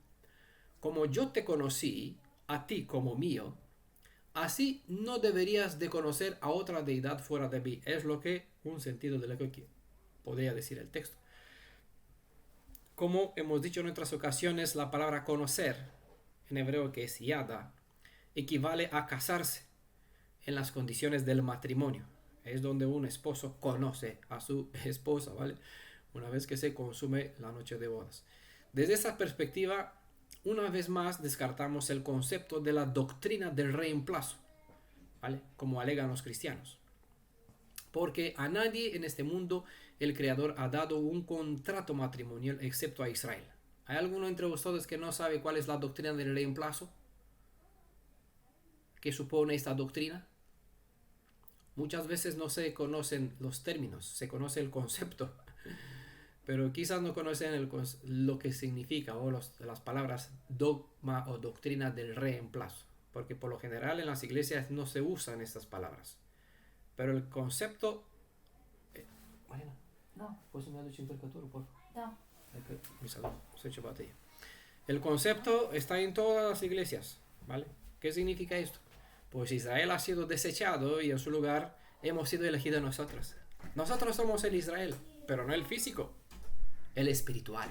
Como yo te conocí, a ti como mío, así no deberías de conocer a otra deidad fuera de mí. Es lo que, un sentido de lo que podría decir el texto. Como hemos dicho en otras ocasiones, la palabra conocer, en hebreo que es yada, equivale a casarse en las condiciones del matrimonio. Es donde un esposo conoce a su esposa, ¿vale? Una vez que se consume la noche de bodas. Desde esa perspectiva, una vez más descartamos el concepto de la doctrina del reemplazo, ¿vale? Como alegan los cristianos. Porque a nadie en este mundo el Creador ha dado un contrato matrimonial excepto a Israel. ¿Hay alguno entre ustedes que no sabe cuál es la doctrina del reemplazo? ¿Qué supone esta doctrina? Muchas veces no se conocen los términos, se conoce el concepto, pero quizás no conocen lo que significa o las palabras dogma o doctrina del reemplazo, porque por lo general en las iglesias no se usan estas palabras. Pero el concepto... Mariana, No, pues me ha dicho intercaturo, por favor. no. Mi salud, se ha hecho batalla. El concepto está en todas las iglesias, ¿vale? ¿Qué significa esto? Pues Israel ha sido desechado y en su lugar hemos sido elegidos nosotros. Nosotros somos el Israel, pero no el físico, el espiritual,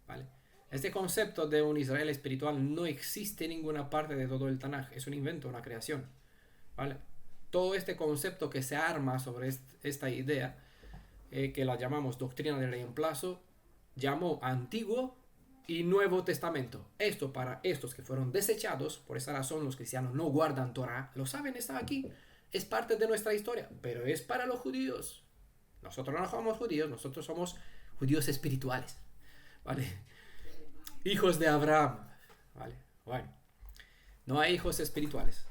¿vale? Este concepto de un Israel espiritual no existe en ninguna parte de todo el Tanaj, es un invento, una creación, ¿vale? Todo este concepto que se arma sobre esta idea, que la llamamos doctrina del reemplazo, llamó Antiguo y Nuevo Testamento. Esto para estos que fueron desechados, por esa razón los cristianos no guardan Torah, lo saben, está aquí, es parte de nuestra historia, pero es para los judíos. Nosotros no somos judíos, nosotros somos judíos espirituales, ¿vale? Hijos de Abraham, ¿vale? Bueno, no hay hijos espirituales.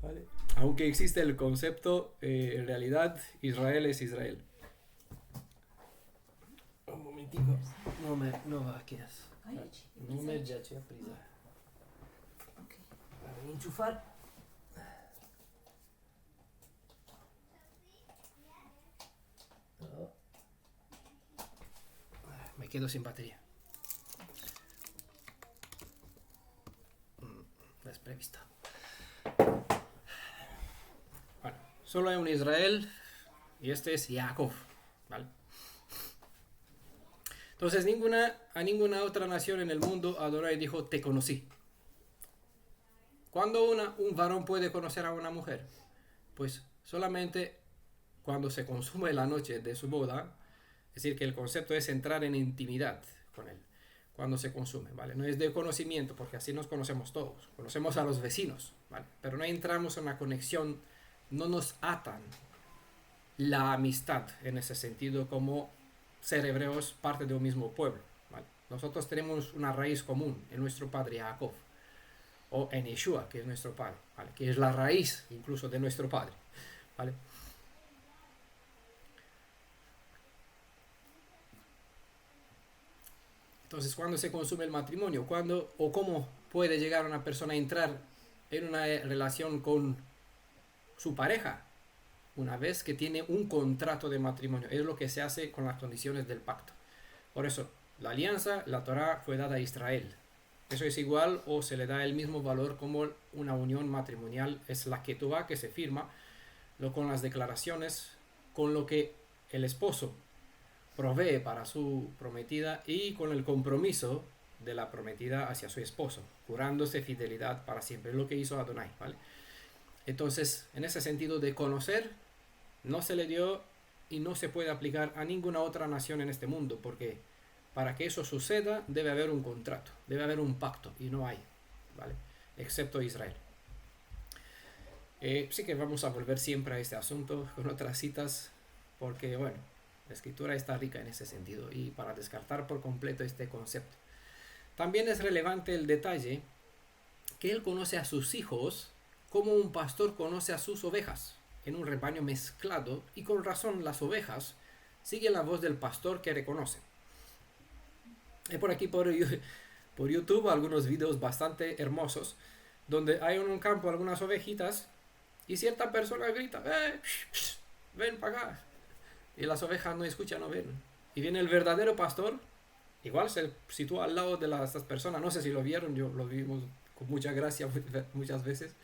¿Vale? Aunque existe el concepto, en realidad Israel es Israel. Un momentico, no va a quedar. No me echa prisa. A ver, enchufar. Me quedo sin batería. Desprevisto. Bueno, solo hay un Israel y este es Jacob, ¿vale? Entonces a ninguna otra nación en el mundo Adonai dijo te conocí. ¿Cuándo un varón puede conocer a una mujer? Pues solamente cuando se consume la noche de su boda, es decir, que el concepto es entrar en intimidad con él, cuando se consume, ¿vale? No es de conocimiento, porque así nos conocemos todos, conocemos a los vecinos, ¿vale? Pero no entramos en una conexión, no nos atan la amistad en ese sentido como ser hebreos parte de un mismo pueblo, ¿vale? Nosotros tenemos una raíz común en nuestro padre Jacob, o en Yeshua, que es nuestro padre, ¿vale? Que es la raíz incluso de nuestro padre, ¿vale? Entonces, ¿cuándo se consume el matrimonio? ¿Cuándo o cómo puede llegar una persona a entrar en una relación con su pareja? Una vez que tiene un contrato de matrimonio. Es lo que se hace con las condiciones del pacto. Por eso, la alianza, la Torah fue dada a Israel. Eso es igual o se le da el mismo valor como una unión matrimonial. Es la ketubá que se firma con las declaraciones, con lo que el esposo provee para su prometida y con el compromiso de la prometida hacia su esposo, jurándose fidelidad para siempre. Es lo que hizo Adonai, ¿vale? Entonces, en ese sentido de conocer, no se le dio y no se puede aplicar a ninguna otra nación en este mundo, porque para que eso suceda debe haber un contrato, debe haber un pacto, y no hay, ¿vale? Excepto Israel. Sí que vamos a volver siempre a este asunto con otras citas, porque bueno, la escritura está rica en ese sentido y para descartar por completo este concepto. También es relevante el detalle que él conoce a sus hijos como un pastor conoce a sus ovejas, en un rebaño mezclado, y con razón las ovejas siguen la voz del pastor que reconocen. Hay por aquí por YouTube algunos videos bastante hermosos donde hay en un campo algunas ovejitas y cierta persona grita, ven para acá. Y las ovejas no escuchan, no ven. Y viene el verdadero pastor, igual se sitúa al lado de estas personas, no sé si lo vieron, yo lo vimos con mucha gracia muchas veces.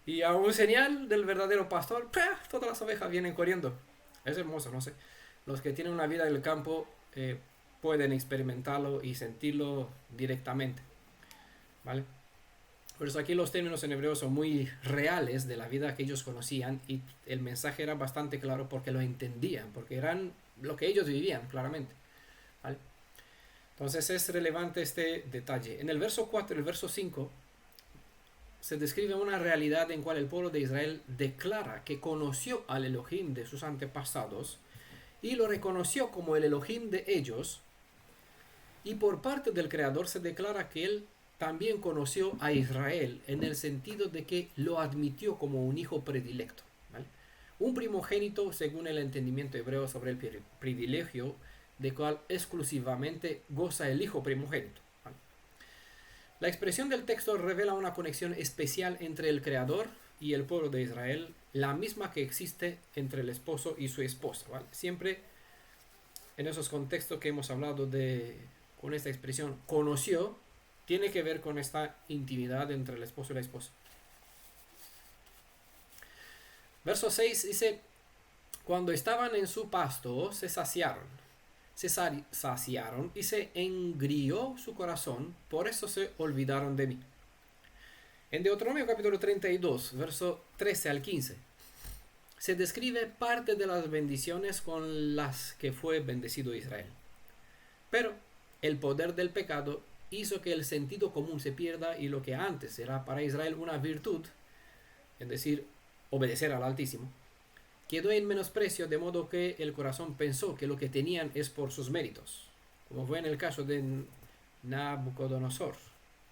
Y a un señal del verdadero pastor, todas las ovejas vienen corriendo. Es hermoso, no sé. Los que tienen una vida en el campo pueden experimentarlo y sentirlo directamente. ¿Vale? Por eso aquí los términos en hebreo son muy reales de la vida que ellos conocían y el mensaje era bastante claro porque lo entendían, porque eran lo que ellos vivían claramente. ¿Vale? Entonces es relevante este detalle. En el verso 4 y el verso 5 se describe una realidad en cual el pueblo de Israel declara que conoció al Elohim de sus antepasados y lo reconoció como el Elohim de ellos, y por parte del Creador se declara que él también conoció a Israel en el sentido de que lo admitió como un hijo predilecto, ¿vale? Un primogénito según el entendimiento hebreo sobre el privilegio de cual exclusivamente goza el hijo primogénito, ¿vale? La expresión del texto revela una conexión especial entre el Creador y el pueblo de Israel, la misma que existe entre el esposo y su esposa, ¿vale? Siempre en esos contextos que hemos hablado con esta expresión conoció, tiene que ver con esta intimidad entre el esposo y la esposa. Verso 6 dice, cuando estaban en su pasto se saciaron y se engrió su corazón, por eso se olvidaron de mí. En Deuteronomio capítulo 32, verso 13 al 15, se describe parte de las bendiciones con las que fue bendecido Israel. Pero el poder del pecado hizo que el sentido común se pierda y lo que antes era para Israel una virtud, es decir, obedecer al Altísimo, quedó en menosprecio, de modo que el corazón pensó que lo que tenían es por sus méritos, como fue en el caso de Nabucodonosor.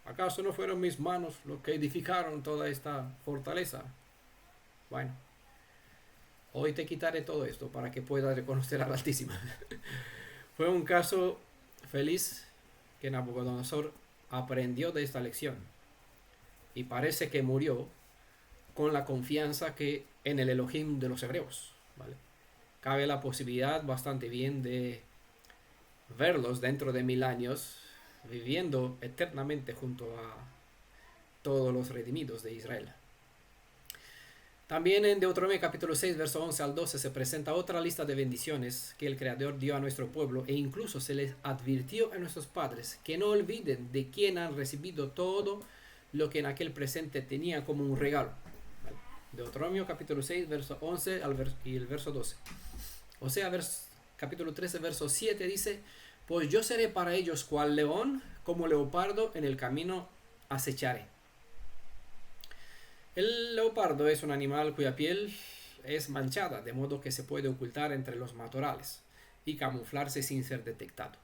¿Acaso no fueron mis manos los que edificaron toda esta fortaleza? Bueno, hoy te quitaré todo esto para que puedas reconocer al Altísimo. Fue un caso feliz que Nabucodonosor aprendió de esta lección y parece que murió con la confianza que en el Elohim de los hebreos, ¿vale? Cabe la posibilidad bastante bien de verlos dentro de 1000 años viviendo eternamente junto a todos los redimidos de Israel. También en Deuteronomio capítulo 6, verso 11 al 12 se presenta otra lista de bendiciones que el Creador dio a nuestro pueblo, e incluso se les advirtió a nuestros padres que no olviden de quién han recibido todo lo que en aquel presente tenía como un regalo. ¿Vale? Deuteronomio capítulo 6, verso 11 y el verso 12. O sea, capítulo 13, verso 7 dice, pues yo seré para ellos cual león, como leopardo en el camino acecharé. El leopardo es un animal cuya piel es manchada, de modo que se puede ocultar entre los matorrales y camuflarse sin ser detectado.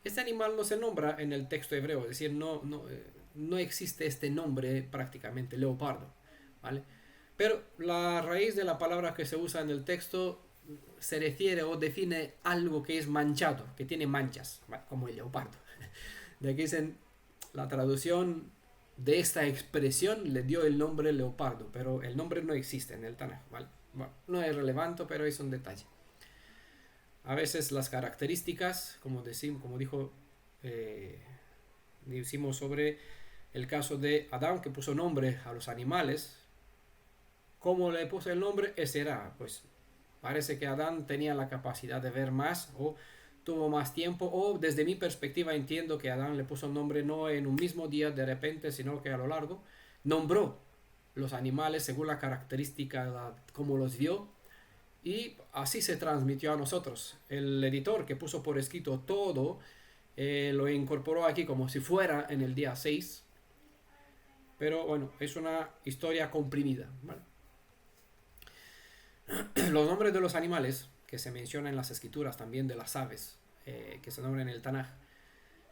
Este animal no se nombra en el texto hebreo, es decir, no existe este nombre prácticamente, leopardo, ¿vale? Pero la raíz de la palabra que se usa en el texto se refiere o define algo que es manchado, que tiene manchas, como el leopardo. De aquí la traducción de esta expresión le dio el nombre leopardo, pero el nombre no existe en el Tanaj, ¿vale? Bueno, no es relevante, pero es un detalle. A veces las características, como dijo, decimos sobre el caso de Adán, que puso nombre a los animales. ¿Cómo le puso el nombre? Ese era, pues parece que Adán tenía la capacidad de ver más o tuvo más tiempo, o desde mi perspectiva entiendo que Adán le puso nombre no en un mismo día de repente, sino que a lo largo nombró los animales según la característica, como los vio, y así se transmitió a nosotros. El editor que puso por escrito todo lo incorporó aquí como si fuera en el día 6, pero bueno, es una historia comprimida, ¿vale? Los nombres de los animales que se mencionan en las escrituras, también de las aves que se nombran en el Tanaj,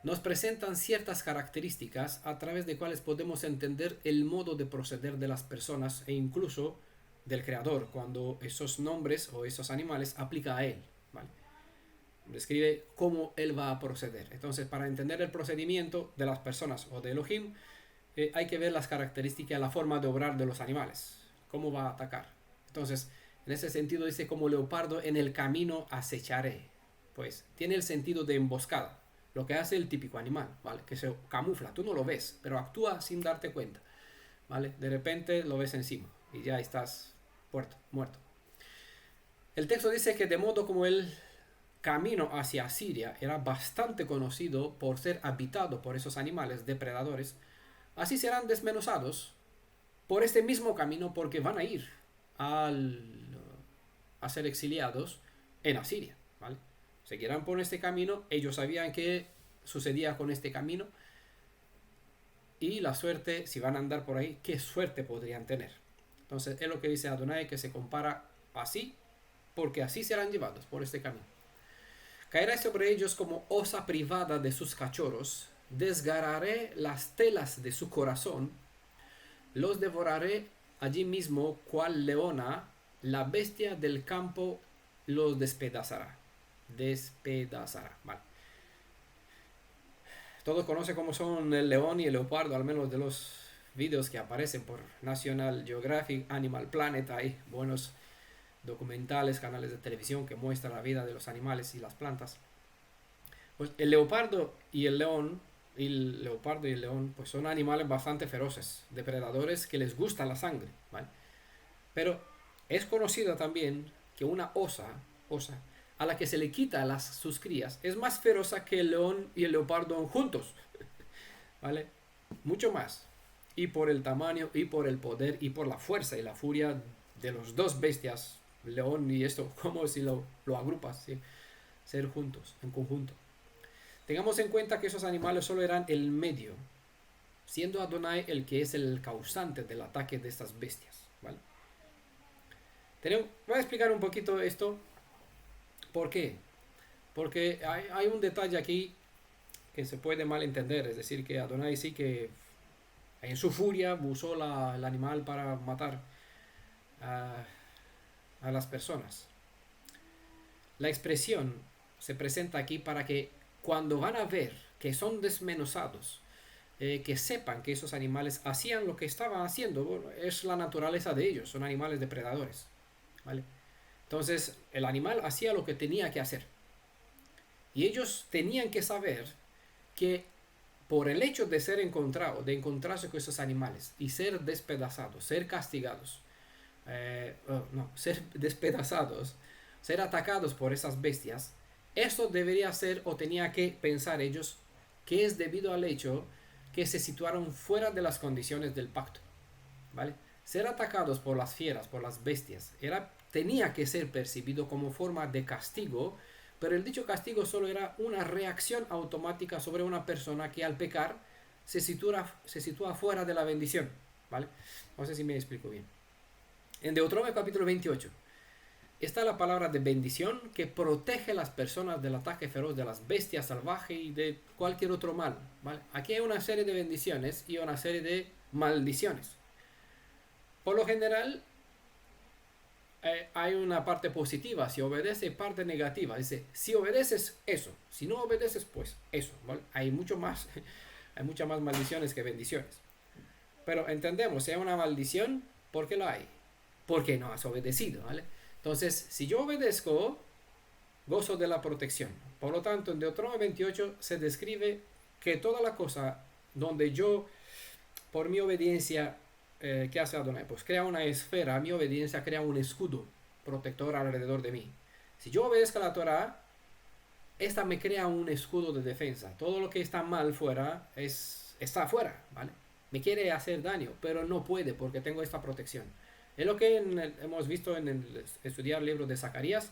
nos presentan ciertas características a través de cuales podemos entender el modo de proceder de las personas e incluso del creador cuando esos nombres o esos animales aplica a él, ¿vale? Describe cómo él va a proceder. Entonces, para entender el procedimiento de las personas o de Elohim, hay que ver las características, la forma de obrar de los animales, cómo va a atacar. Entonces, en ese sentido dice, como leopardo en el camino acecharé. Pues tiene el sentido de emboscada, lo que hace el típico animal, ¿vale? Que se camufla, tú no lo ves, pero actúa sin darte cuenta, ¿vale? De repente lo ves encima y ya estás muerto. El texto dice que de modo como el camino hacia Asiria era bastante conocido por ser habitado por esos animales depredadores, así serán desmenuzados por este mismo camino porque van a ir a ser exiliados en Asiria, ¿vale? Seguirán por este camino, ellos sabían qué sucedía con este camino y la suerte, si van a andar por ahí, qué suerte podrían tener. Entonces es lo que dice Adonai, que se compara así, porque así serán llevados por este camino. Caerá sobre ellos como osa privada de sus cachorros, desgarraré las telas de su corazón, los devoraré allí mismo cual leona, la bestia del campo los despedazará. Vale. Todos conocen cómo son el león y el leopardo, al menos de los vídeos que aparecen por National Geographic, Animal Planet. Hay buenos documentales, canales de televisión que muestran la vida de los animales y las plantas. Pues el leopardo y el león, pues son animales bastante feroces, depredadores que les gusta la sangre, ¿vale? Pero es conocido también que una osa a la que se le quita sus crías es más feroz que el león y el leopardo juntos, ¿vale? Mucho más. Y por el tamaño, y por el poder, y por la fuerza y la furia de los dos bestias, león y esto, como si lo agrupas, ¿sí? Ser juntos, en conjunto. Tengamos en cuenta que esos animales solo eran el medio, siendo Adonai el que es el causante del ataque de estas bestias, ¿vale? Voy a explicar un poquito esto. ¿Por qué? Porque hay un detalle aquí que se puede malentender, es decir, que Adonai sí que en su furia usó el animal para matar a las personas. La expresión se presenta aquí para que cuando van a ver que son desmenuzados, que sepan que esos animales hacían lo que estaban haciendo. Bueno, es la naturaleza de ellos, son animales depredadores, ¿vale? Entonces el animal hacía lo que tenía que hacer y ellos tenían que saber que por el hecho de ser encontrado, de encontrarse con esos animales y ser despedazados, ser castigados, ser despedazados, ser atacados por esas bestias, esto debería ser, o tenía que pensar ellos, que es debido al hecho que se situaron fuera de las condiciones del pacto, ¿vale? Ser atacados por las fieras, por las bestias, tenía que ser percibido como forma de castigo, pero el dicho castigo solo era una reacción automática sobre una persona que al pecar se sitúa fuera de la bendición, ¿vale? No sé si me explico bien. En Deuteronomio capítulo 28 está la palabra de bendición que protege a las personas del ataque feroz de las bestias salvajes y de cualquier otro mal, ¿vale? Aquí hay una serie de bendiciones y una serie de maldiciones. Por lo general, hay una parte positiva, si obedece, parte negativa. Dice, si obedeces, eso. Si no obedeces, pues eso, ¿vale? Hay muchas más maldiciones que bendiciones. Pero entendemos, si hay una maldición, ¿por qué la hay? Porque no has obedecido, ¿vale? Entonces, si yo obedezco, gozo de la protección. Por lo tanto, en Deuteronomio 28 se describe que toda la cosa donde yo, por mi obediencia, ¿qué hace Adonai? Pues crea una esfera, mi obediencia crea un escudo protector alrededor de mí. Si yo obedezco a la Torah, esta me crea un escudo de defensa. Todo lo que está mal fuera, está afuera, ¿vale? Me quiere hacer daño, pero no puede porque tengo esta protección. Es lo que hemos visto en estudiar el libro de Zacarías,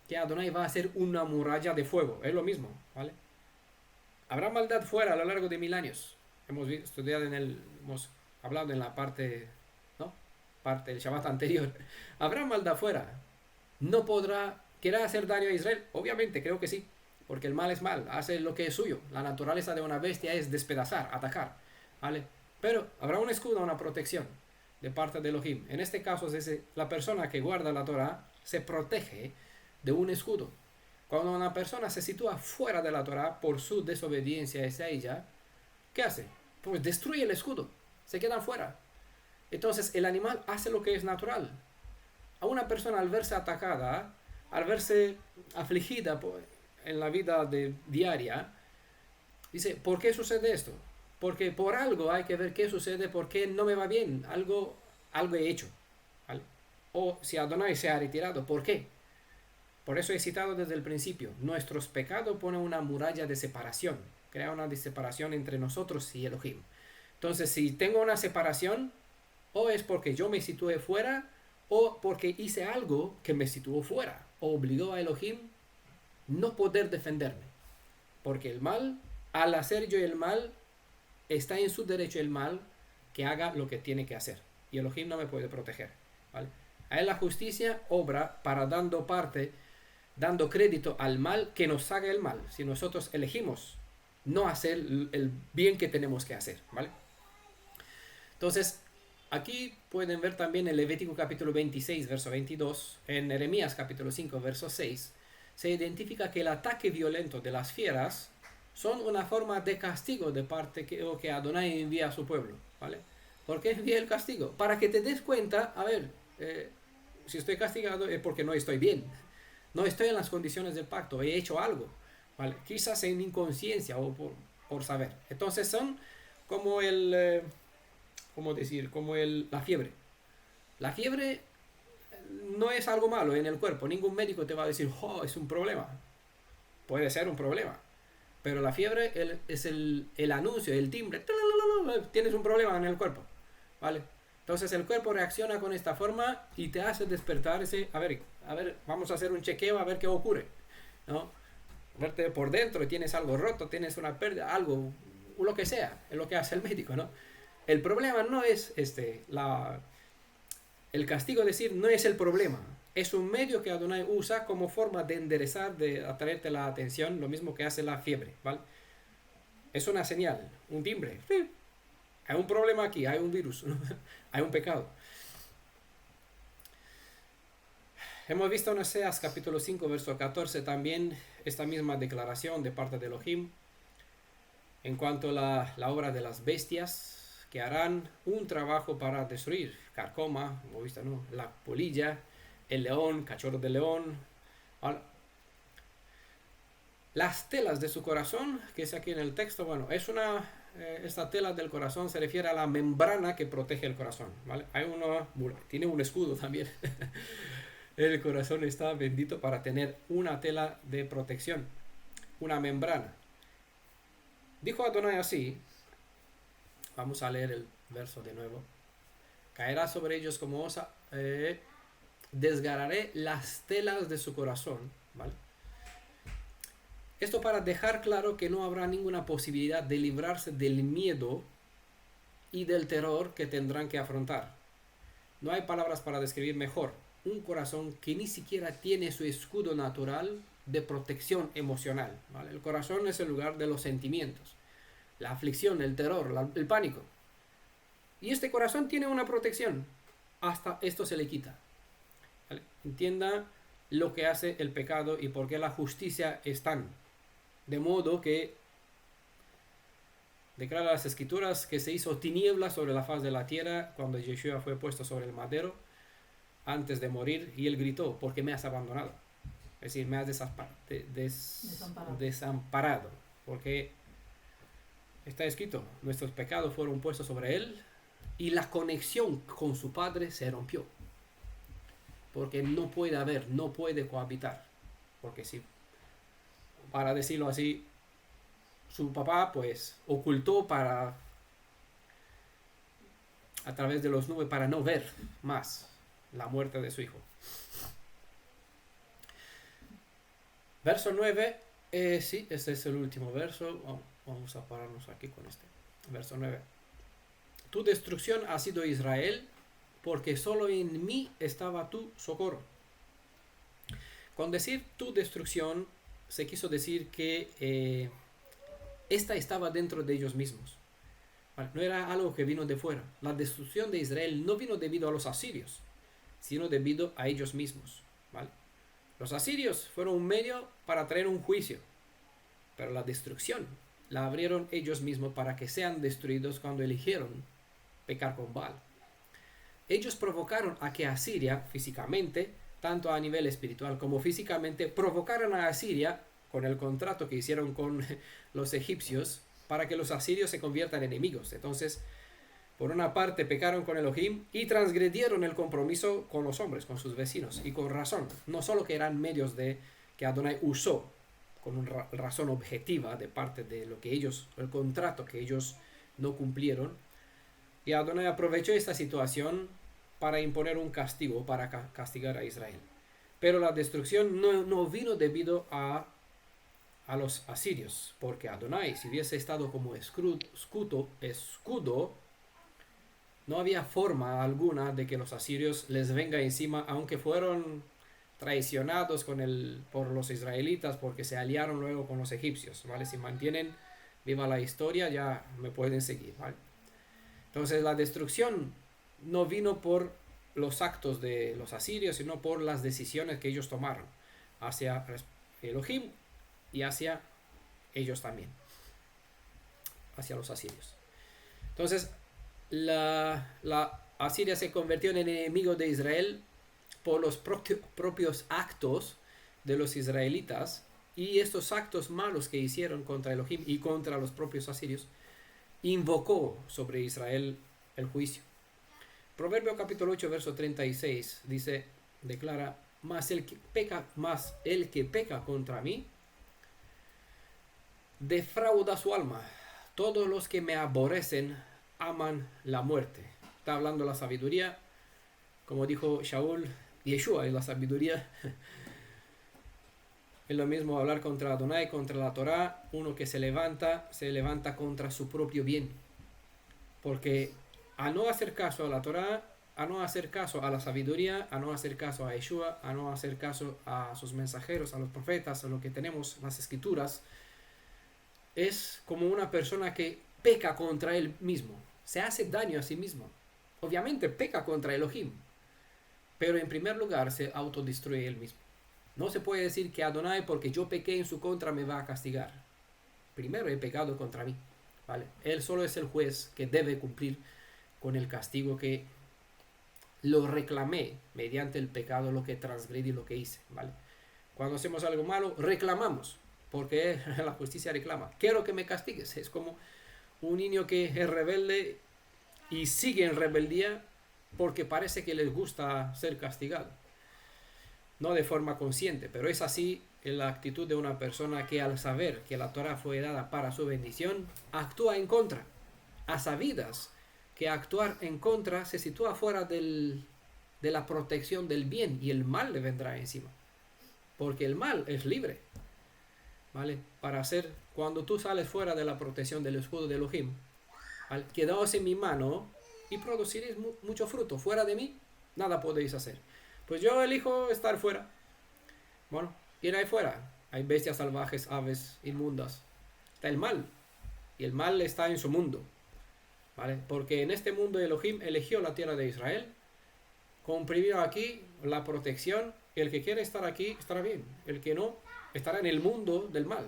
que Adonai va a hacer una muralla de fuego. Es lo mismo, ¿vale? Habrá maldad fuera a lo largo de 1000 años. Hemos estudiado hemos hablado en la parte, ¿no? Parte del Shabbat anterior. ¿Habrá maldad fuera? ¿No podrá, querer hacer daño a Israel? Obviamente, creo que sí, porque el mal es mal, hace lo que es suyo. La naturaleza de una bestia es despedazar, atacar, ¿vale? Pero habrá un escudo, una protección de parte de Elohim. En este caso, la persona que guarda la Torah se protege de un escudo. Cuando una persona se sitúa fuera de la Torah por su desobediencia hacia ella, ¿qué hace? Pues destruye el escudo, se quedan fuera. Entonces el animal hace lo que es natural. A una persona al verse atacada, al verse afligida en la vida diaria, dice, ¿por qué sucede esto? Porque por algo hay que ver qué sucede, por qué no me va bien, algo he hecho, ¿vale? O si Adonai se ha retirado, ¿por qué? Por eso he citado desde el principio, nuestros pecados ponen una muralla de separación, crea una separación entre nosotros y Elohim. Entonces, si tengo una separación, o es porque yo me situé fuera, o porque hice algo que me situó fuera, o obligó a Elohim no poder defenderme. Porque el mal, al hacer yo el mal, está en su derecho el mal que haga lo que tiene que hacer. Y Elohim no me puede proteger, ¿vale? A él la justicia obra para dando crédito al mal que nos haga el mal. Si nosotros elegimos no hacer el bien que tenemos que hacer, ¿vale? Entonces, aquí pueden ver también en Levítico capítulo 26, verso 22, en Jeremías capítulo 5, verso 6, se identifica que el ataque violento de las fieras son una forma de castigo de parte que Adonai envía a su pueblo, ¿vale? ¿Por qué envía el castigo? Para que te des cuenta, a ver, si estoy castigado es porque no estoy bien, no estoy en las condiciones del pacto, he hecho algo, ¿vale? Quizás en inconsciencia o por saber. Entonces son como la fiebre. La fiebre no es algo malo en el cuerpo, ningún médico te va a decir, oh, es un problema. Puede ser un problema, pero la fiebre es el anuncio, el timbre, tienes un problema en el cuerpo, ¿vale? Entonces el cuerpo reacciona con esta forma y te hace despertar a ver, vamos a hacer un chequeo a ver qué ocurre, ¿no? Verte por dentro, tienes algo roto, tienes una pérdida, algo, lo que sea, es lo que hace el médico, ¿no? El problema no es el castigo, decir, no es el problema. Es un medio que Adonai usa como forma de enderezar, de atraerte la atención, lo mismo que hace la fiebre, ¿vale? Es una señal, un timbre. Sí. Hay un problema aquí, hay un virus, ¿no? Hay un pecado. Hemos visto en Oseas capítulo 5, verso 14 también esta misma declaración de parte de Elohim en cuanto a la obra de las bestias que harán un trabajo para destruir, carcoma, como visto, ¿no? La polilla, el león, cachorro de león, ¿vale? Las telas de su corazón, que es aquí en el texto, bueno, esta tela del corazón se refiere a la membrana que protege el corazón, ¿vale? Tiene un escudo también. El corazón está bendito para tener una tela de protección, una membrana. Dijo Adonai así, vamos a leer el verso de nuevo. Caerá sobre ellos como osa, desgarraré las telas de su corazón, ¿vale? Esto para dejar claro que no habrá ninguna posibilidad de librarse del miedo y del terror que tendrán que afrontar. No hay palabras para describir mejor un corazón que ni siquiera tiene su escudo natural de protección emocional, ¿vale? El corazón es el lugar de los sentimientos, la aflicción, el terror, el pánico. Y este corazón tiene una protección, hasta esto se le quita, ¿vale? Entienda lo que hace el pecado y por qué la justicia es tan. De modo que declara las escrituras que se hizo tiniebla sobre la faz de la tierra cuando Yeshua fue puesto sobre el madero antes de morir, y él gritó, ¿por qué me has abandonado? Es decir, me has desamparado, porque está escrito, nuestros pecados fueron puestos sobre él y la conexión con su padre se rompió, porque no puede cohabitar, porque si, para decirlo así, su papá pues ocultó a través de los nubes para no ver más la muerte de su hijo. Verso 9, sí, este es el último verso, vamos a pararnos aquí con este. Verso 9. tu destrucción ha sido Israel, porque solo en mí estaba tu socorro. Con decir tu destrucción, se quiso decir que esta estaba dentro de ellos mismos. ¿Vale? No era algo que vino de fuera. La destrucción de Israel no vino debido a los asirios, sino debido a ellos mismos. ¿Vale? Los asirios fueron un medio para traer un juicio, pero la destrucción la abrieron ellos mismos para que sean destruidos cuando eligieron pecar con Baal. Ellos provocaron a que Asiria físicamente, tanto a nivel espiritual como físicamente, provocaron a Asiria con el contrato que hicieron con los egipcios para que los asirios se conviertan en enemigos. Entonces, por una parte pecaron con Elohim y transgredieron el compromiso con los hombres, con sus vecinos, y con razón. No solo que eran medios de que Adonai usó con una razón objetiva de parte de lo que ellos, el contrato que ellos no cumplieron, y Adonai aprovechó esta situación para imponer un castigo, para castigar a Israel. Pero la destrucción no vino debido a los asirios, porque Adonai, si hubiese estado como escudo, no había forma alguna de que los asirios les venga encima, aunque fueron traicionados por los israelitas, porque se aliaron luego con los egipcios, ¿vale? Si mantienen viva la historia, ya me pueden seguir, ¿vale? Entonces la destrucción no vino por los actos de los asirios, sino por las decisiones que ellos tomaron hacia Elohim y hacia ellos también, hacia los asirios. Entonces la Asiria se convirtió en enemigo de Israel por los propios actos de los israelitas, y estos actos malos que hicieron contra Elohim y contra los propios asirios invocó sobre Israel el juicio. Proverbio capítulo 8 verso 36 declara: mas el que peca contra mí defrauda su alma. Todos los que me aborrecen aman la muerte. Está hablando la sabiduría, como dijo Shaul, Yeshua es la sabiduría. Es lo mismo hablar contra Adonai, contra la Torah. Uno que se levanta contra su propio bien, porque a no hacer caso a la Torah, a no hacer caso a la sabiduría, a no hacer caso a Yeshua, a no hacer caso a sus mensajeros, a los profetas, a lo que tenemos, las escrituras, es como una persona que peca contra él mismo, se hace daño a sí mismo. Obviamente peca contra Elohim, pero en primer lugar se autodestruye él mismo. No se puede decir que Adonai, porque yo pequé en su contra, me va a castigar. Primero he pecado contra mí, ¿vale? Él solo es el juez que debe cumplir con el castigo que lo reclamé mediante el pecado, lo que transgredí, lo que hice, ¿vale? Cuando hacemos algo malo, reclamamos, porque la justicia reclama. Quiero que me castigues. Es como un niño que es rebelde y sigue en rebeldía porque parece que les gusta ser castigado. No de forma consciente, pero es así en la actitud de una persona que, al saber que la Torah fue dada para su bendición, actúa en contra, a sabidas que actuar en contra se sitúa fuera de la protección del bien, y el mal le vendrá encima, porque el mal es libre, ¿vale? Cuando tú sales fuera de la protección del escudo de Elohim, quedaos en mi mano y produciréis mucho fruto. Fuera de mí nada podéis hacer. Pues yo elijo estar fuera. Bueno, ¿quién hay fuera? Hay bestias salvajes, aves inmundas. Está el mal, y el mal está en su mundo, ¿vale? Porque en este mundo Elohim eligió la tierra de Israel, comprimió aquí la protección. El que quiere estar aquí estará bien, el que no estará en el mundo del mal.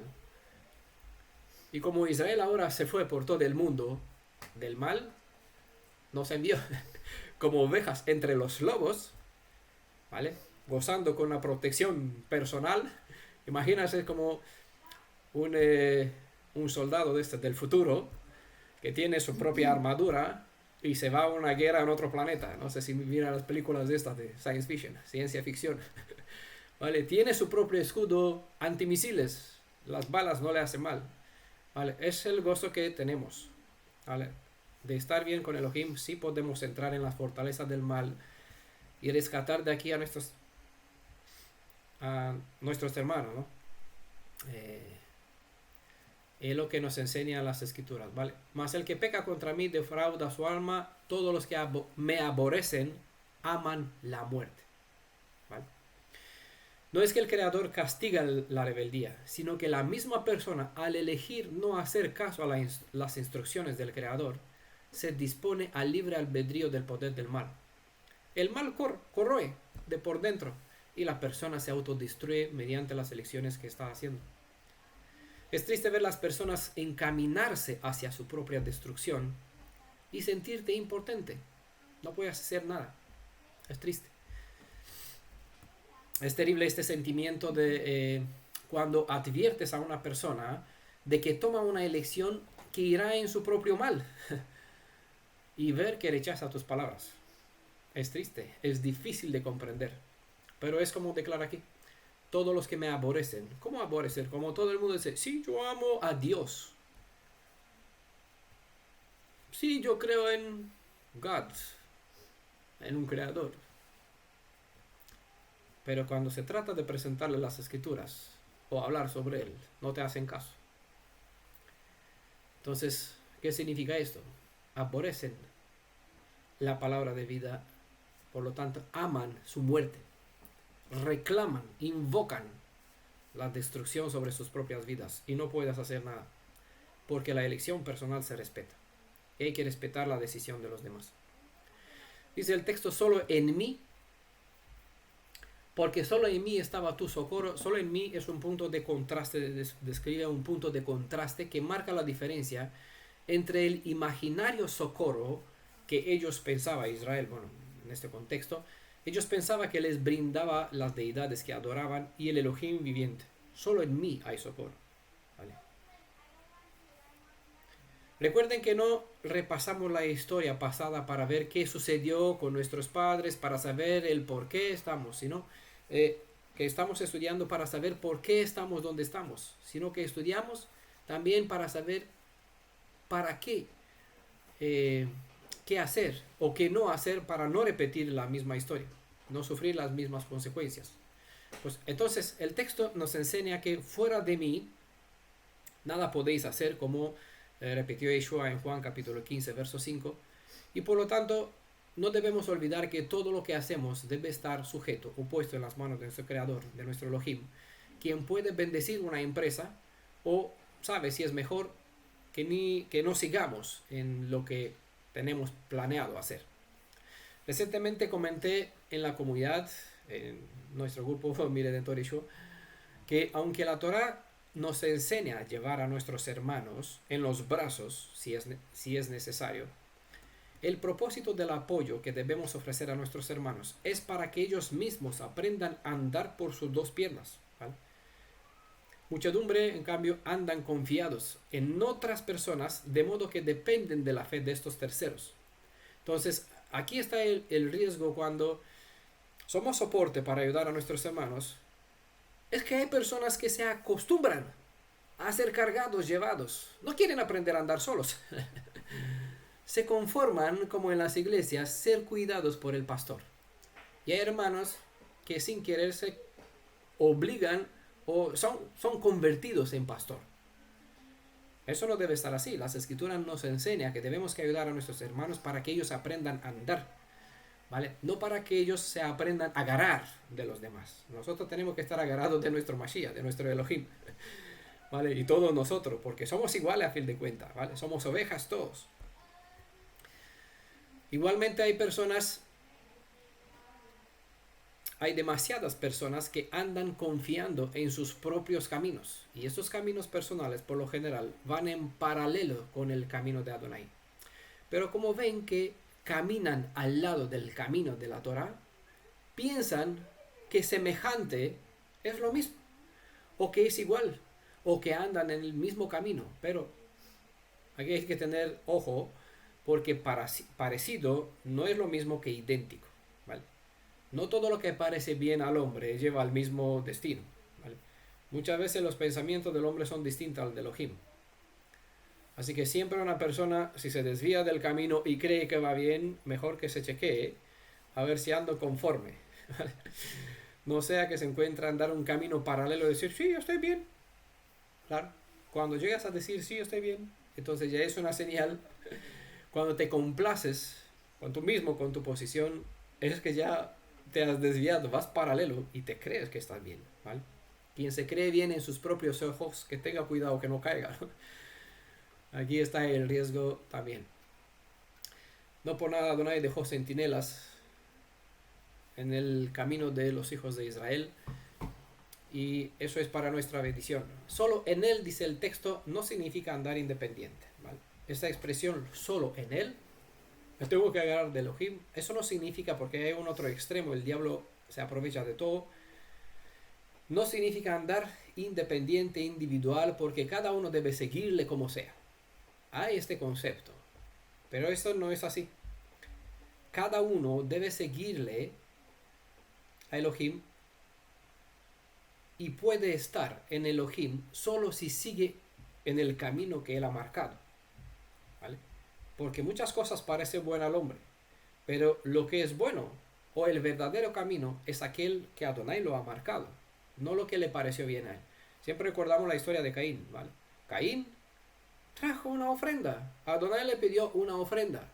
Y como Israel ahora se fue por todo el mundo del mal, nos envió como ovejas entre los lobos, ¿vale? Gozando con la protección personal. Imagínate como un soldado del futuro que tiene su propia armadura y se va a una guerra en otro planeta. No sé si miran las películas de science fiction, ciencia ficción. ¿Vale? Tiene su propio escudo antimisiles. Las balas no le hacen mal, ¿vale? Es el gozo que tenemos, ¿vale? De estar bien con Elohim. Sí podemos entrar en las fortalezas del mal y rescatar de aquí a nuestros hermanos, ¿no? Es lo que nos enseñan las escrituras, ¿vale? Mas el que peca contra mí defrauda su alma. Todos los que me aborrecen aman la muerte, ¿vale? No es que el Creador castiga la rebeldía, sino que la misma persona, al elegir no hacer caso a las instrucciones del Creador, se dispone al libre albedrío del poder del mal. El mal corroe de por dentro y la persona se autodestruye mediante las elecciones que está haciendo. Es triste ver las personas encaminarse hacia su propia destrucción y sentirte impotente. No puedes hacer nada. Es triste. Es terrible este sentimiento de cuando adviertes a una persona de que toma una elección que irá en su propio mal y ver que rechaza tus palabras. Es triste, es difícil de comprender, pero es como declara aquí. Todos los que me aborrecen. ¿Cómo aborrecer? Como todo el mundo dice, sí, yo amo a Dios. Sí, yo creo en God, en un creador. Pero cuando se trata de presentarle las escrituras o hablar sobre él, no te hacen caso. Entonces, ¿qué significa esto? Aborrecen la palabra de vida, por lo tanto, aman su muerte. Reclaman, invocan la destrucción sobre sus propias vidas y no puedes hacer nada, porque la elección personal se respeta. Y hay que respetar la decisión de los demás. Dice el texto, solo en mí, porque solo en mí estaba tu socorro. Solo en mí es un punto de contraste, describe un punto de contraste que marca la diferencia entre el imaginario socorro que ellos pensaban, Israel, bueno, en este contexto, ellos pensaban que les brindaba las deidades que adoraban y el Elohim viviente. Solo en mí hay socorro. ¿Vale? Recuerden que no repasamos la historia pasada para ver qué sucedió con nuestros padres, para saber el por qué estamos, sino que estamos estudiando para saber por qué estamos donde estamos, sino que estudiamos también para saber para qué, qué hacer o qué no hacer para no repetir la misma historia, no sufrir las mismas consecuencias. Pues entonces el texto nos enseña que fuera de mí nada podéis hacer, como repitió Yeshua en Juan capítulo 15 verso 5, y por lo tanto no debemos olvidar que todo lo que hacemos debe estar sujeto o puesto en las manos de nuestro creador, de nuestro Elohim, quien puede bendecir una empresa o sabe si es mejor que no sigamos en lo que tenemos planeado hacer. Recientemente comenté en la comunidad, en nuestro grupo Mi Redentor Yeshua, que aunque la Torah nos enseña a llevar a nuestros hermanos en los brazos si es necesario, el propósito del apoyo que debemos ofrecer a nuestros hermanos es para que ellos mismos aprendan a andar por sus dos piernas, ¿vale? Muchedumbre, en cambio, andan confiados en otras personas, de modo que dependen de la fe de estos terceros. Entonces, aquí está el riesgo cuando somos soporte para ayudar a nuestros hermanos. Es que hay personas que se acostumbran a ser cargados, llevados. No quieren aprender a andar solos. Se conforman, como en las iglesias, ser cuidados por el pastor. Y hay hermanos que sin querer se obligan o son convertidos en pastor. Eso no debe estar así. Las escrituras nos enseñan que debemos que ayudar a nuestros hermanos para que ellos aprendan a andar, ¿vale? No para que ellos se aprendan a agarrar de los demás. Nosotros tenemos que estar agarrados de nuestro Mashiach, de nuestro Elohim, ¿vale? Y todos nosotros, porque somos iguales a fin de cuentas, ¿vale? Somos ovejas todos. Igualmente hay demasiadas personas que andan confiando en sus propios caminos. Y esos caminos personales, por lo general, van en paralelo con el camino de Adonai. Pero como ven que caminan al lado del camino de la Torah, piensan que semejante es lo mismo, o que es igual, o que andan en el mismo camino. Pero aquí hay que tener ojo, porque parecido no es lo mismo que idéntico, ¿vale? No todo lo que parece bien al hombre lleva al mismo destino, ¿vale? Muchas veces los pensamientos del hombre son distintos al de Elohim. Así que siempre una persona, si se desvía del camino y cree que va bien, mejor que se chequee a ver si ando conforme, ¿vale? No sea que se encuentre a andar un camino paralelo y decir, sí, yo estoy bien. Claro, Cuando llegas a decir, sí, estoy bien, entonces ya es una señal. Cuando te complaces con tú mismo, con tu posición, es que ya te has desviado, vas paralelo y te crees que estás bien, ¿vale? Quien se cree bien en sus propios ojos, que tenga cuidado que no caiga, ¿no? Aquí está el riesgo también. No por nada Adonai dejó centinelas en el camino de los hijos de Israel, y eso es para nuestra bendición. Solo en él, dice el texto, no significa andar independiente, ¿vale? Esta expresión, solo en él, me tengo que agarrar de Elohim, eso no significa, porque hay un otro extremo, el diablo se aprovecha de todo, no significa andar independiente, individual, porque cada uno debe seguirle como sea. Hay este concepto, pero esto no es así. Cada uno debe seguirle a Elohim y puede estar en Elohim solo si sigue en el camino que él ha marcado, ¿vale? Porque muchas cosas parecen buenas al hombre, pero lo que es bueno o el verdadero camino es aquel que Adonai lo ha marcado, no lo que le pareció bien a él. Siempre recordamos la historia de Caín, ¿vale? Caín trajo una ofrenda, Adonai le pidió una ofrenda,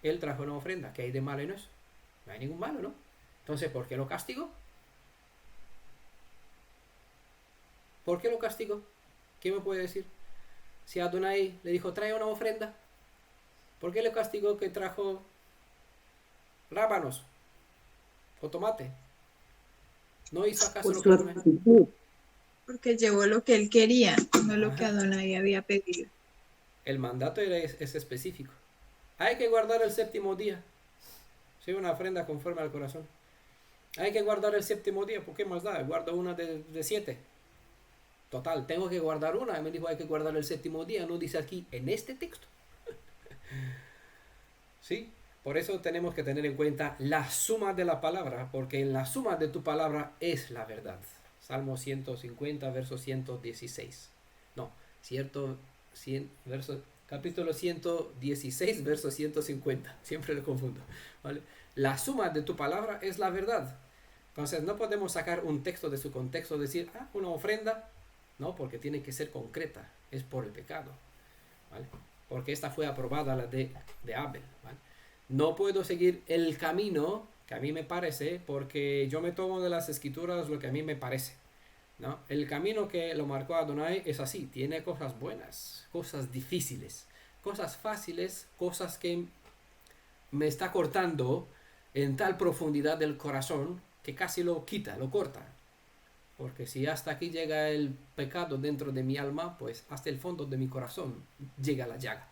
él trajo una ofrenda. ¿Qué hay de malo en eso? No hay ningún malo, ¿no? Entonces, ¿por qué lo castigó? ¿Por qué lo castigó? ¿Quién me puede decir? Si Adonai le dijo, trae una ofrenda, ¿por qué le castigó que trajo rábanos o tomate? ¿No hizo acaso Por lo su que Adonai? actitud. Porque llevó lo que él quería, no lo que Ajá. Adonai había pedido. El mandato es específico. Hay que guardar el séptimo día. Sí, una ofrenda conforme al corazón. Hay que guardar el séptimo día. ¿Por qué más da? Guardo una de 7. Total, tengo que guardar una. Me dijo, hay que guardar el séptimo día. No dice aquí en este texto. ¿Sí? Por eso tenemos que tener en cuenta la suma de la palabra, porque en la suma de tu palabra es la verdad. Salmo 150, verso 116. No, cierto, 100, verso, capítulo 116, verso 150. Siempre lo confundo, ¿vale? La suma de tu palabra es la verdad. Entonces no podemos sacar un texto de su contexto, decir, una ofrenda. No, porque tiene que ser concreta. Es por el pecado, ¿vale? Porque esta fue aprobada, la de Abel, ¿vale? No puedo seguir el camino que a mí me parece, porque yo me tomo de las escrituras lo que a mí me parece, ¿no? El camino que lo marcó Adonai es así, tiene cosas buenas, cosas difíciles, cosas fáciles, cosas que me está cortando en tal profundidad del corazón que casi lo quita, lo corta. Porque si hasta aquí llega el pecado dentro de mi alma, pues hasta el fondo de mi corazón llega la llaga,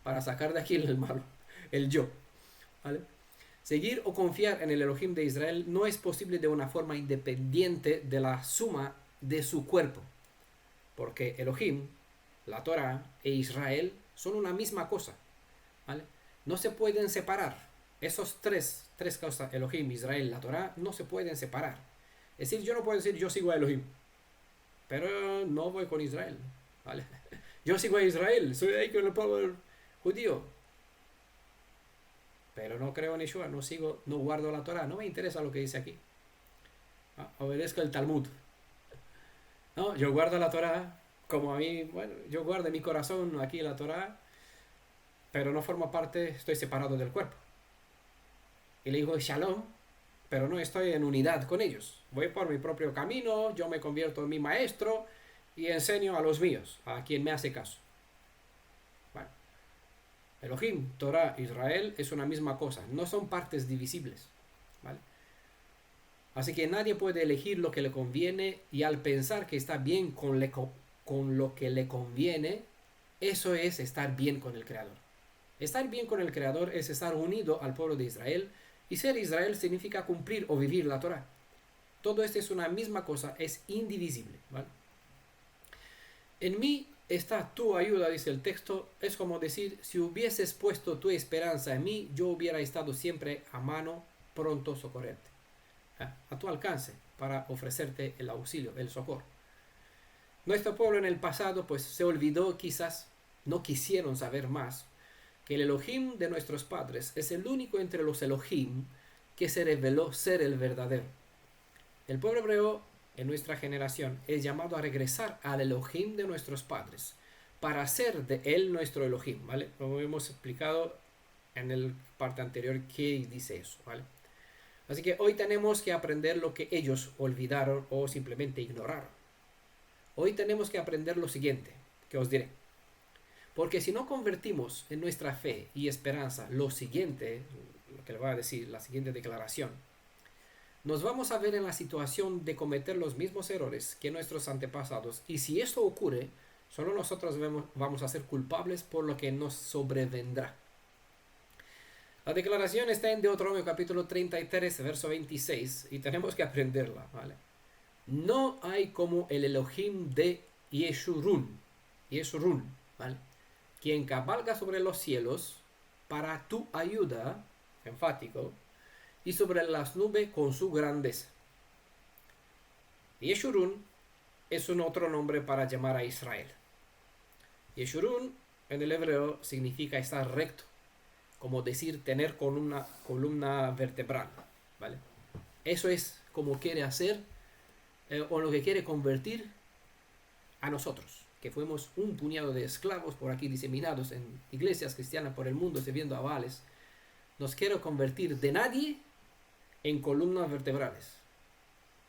para sacar de aquí el malo, el yo, ¿vale? Seguir o confiar en el Elohim de Israel no es posible de una forma independiente de la suma de su cuerpo, porque Elohim, la Torah e Israel son una misma cosa, ¿vale? No se pueden separar. Esos tres cosas, Elohim, Israel, la Torah, no se pueden separar. Es decir, yo no puedo decir yo sigo a Elohim, pero no voy con Israel, ¿vale? Yo sigo a Israel, soy ahí con el pueblo judío, pero no creo en Yeshua, no sigo, no guardo la Torah, no me interesa lo que dice aquí. Obedezco el Talmud. No, yo guardo la Torah como a mí, bueno, yo guardo en mi corazón aquí la Torah, pero no formo parte, estoy separado del cuerpo. Y le digo Shalom, pero no estoy en unidad con ellos. Voy por mi propio camino, yo me convierto en mi maestro y enseño a los míos, a quien me hace caso. Bueno, Elohim, Torah, Israel es una misma cosa, no son partes divisibles, ¿vale? Así que nadie puede elegir lo que le conviene, y al pensar que está bien con lo que le conviene, eso es estar bien con el Creador. Estar bien con el Creador es estar unido al pueblo de Israel, y ser Israel significa cumplir o vivir la Torah. Todo esto es una misma cosa, es indivisible, ¿vale? En mí está tu ayuda, dice el texto. Es como decir, si hubieses puesto tu esperanza en mí, yo hubiera estado siempre a mano, pronto socorrerte, a tu alcance, para ofrecerte el auxilio, el socorro. Nuestro pueblo en el pasado pues se olvidó, quizás no quisieron saber más, que el Elohim de nuestros padres es el único entre los Elohim que se reveló ser el verdadero. El pueblo hebreo en nuestra generación es llamado a regresar al Elohim de nuestros padres para hacer de él nuestro Elohim, ¿vale? Lo hemos explicado en el parte anterior que dice eso, ¿vale? Así que hoy tenemos que aprender lo que ellos olvidaron o simplemente ignoraron. Hoy tenemos que aprender lo siguiente, que os diré. Porque si no convertimos en nuestra fe y esperanza lo siguiente, lo que le voy a decir, la siguiente declaración, nos vamos a ver en la situación de cometer los mismos errores que nuestros antepasados. Y si esto ocurre, solo nosotros vamos a ser culpables por lo que nos sobrevendrá. La declaración está en Deuteronomio capítulo 33, verso 26, y tenemos que aprenderla, ¿vale? No hay como el Elohim de Yeshurun, ¿vale? Quien cabalga sobre los cielos para tu ayuda, enfático, y sobre las nubes con su grandeza. Yeshurun es un otro nombre para llamar a Israel. Yeshurun en el hebreo significa estar recto, como decir tener con una columna vertebral, ¿vale? Eso es como quiere hacer o lo que quiere convertir a nosotros, que fuimos un puñado de esclavos por aquí diseminados en iglesias cristianas por el mundo sirviendo a Baales. Nos quiere convertir de nadie en columnas vertebrales,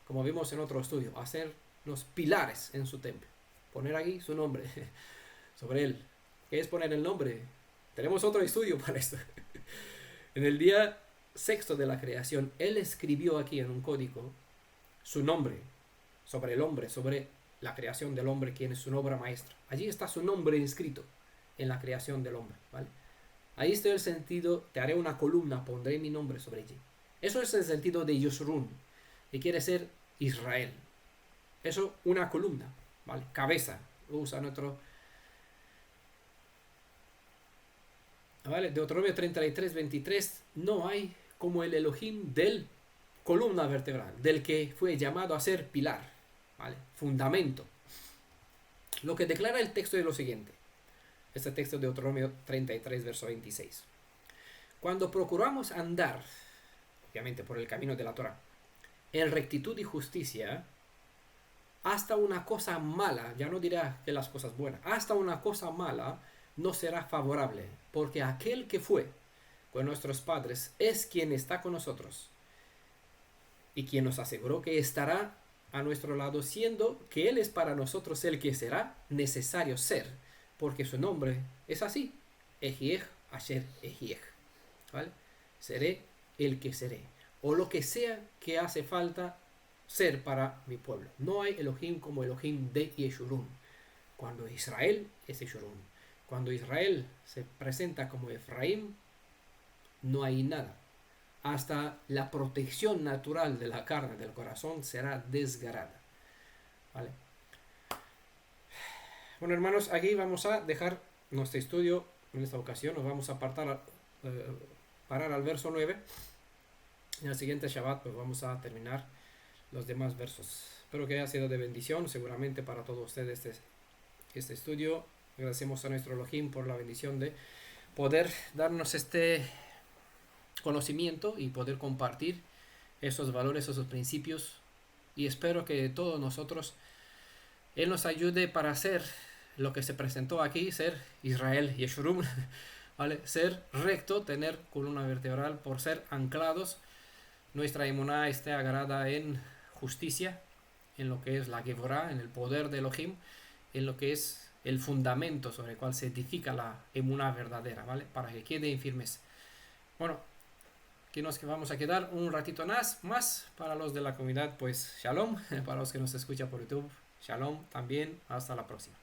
como vimos en otro estudio, hacernos pilares en su templo, poner aquí su nombre sobre él. ¿Qué es poner el nombre? Tenemos otro estudio para esto. En el día sexto de la creación, él escribió aquí en un código su nombre sobre el hombre, sobre la creación del hombre, quien es su obra maestra. Allí está su nombre inscrito en la creación del hombre, ¿vale? Ahí está el sentido, te haré una columna, pondré mi nombre sobre ella. Eso es el sentido de Yeshurun, que quiere ser Israel. Eso, una columna, ¿vale? Cabeza, usa nuestro... ¿Vale? Deuteronomio 33, 23, no hay como el Elohim del columna vertebral, del que fue llamado a ser pilar, ¿vale? Fundamento. Lo que declara el texto es lo siguiente. Este texto de Deuteronomio 33, verso 26. Cuando procuramos andar, obviamente por el camino de la Torah, en rectitud y justicia, hasta una cosa mala, ya no dirá que las cosas buenas, hasta una cosa mala no será favorable, porque aquel que fue con nuestros padres es quien está con nosotros y quien nos aseguró que estará a nuestro lado, siendo que Él es para nosotros el que será necesario ser, porque su nombre es así, Ejiej Asher Ejiej, ¿vale? Seré el que seré, o lo que sea que hace falta ser para mi pueblo. No hay Elohim como Elohim de Yeshurun. Cuando Israel es Yeshurun. Cuando Israel se presenta como Efraín, no hay nada. Hasta la protección natural de la carne, del corazón, será desgarrada, ¿vale? Bueno, hermanos, aquí vamos a dejar nuestro estudio en esta ocasión. Nos vamos a parar al verso 9. En el siguiente Shabbat pues vamos a terminar los demás versos. Espero que haya sido de bendición seguramente para todos ustedes este estudio. Agradecemos a nuestro Elohim por la bendición de poder darnos este conocimiento y poder compartir esos valores, esos principios, y espero que todos nosotros Él nos ayude para hacer lo que se presentó aquí, ser Israel Yeshurun, ¿vale? Ser recto, tener columna vertebral, por ser anclados, nuestra emuná esté agarrada en justicia, en lo que es la Gevorah, en el poder de Elohim, en lo que es el fundamento sobre el cual se edifica la emuná verdadera, ¿vale? Para que quede en firmeza. Bueno, aquí nos vamos a quedar un ratito más para los de la comunidad, pues Shalom, para los que nos escuchan por YouTube, Shalom también, hasta la próxima.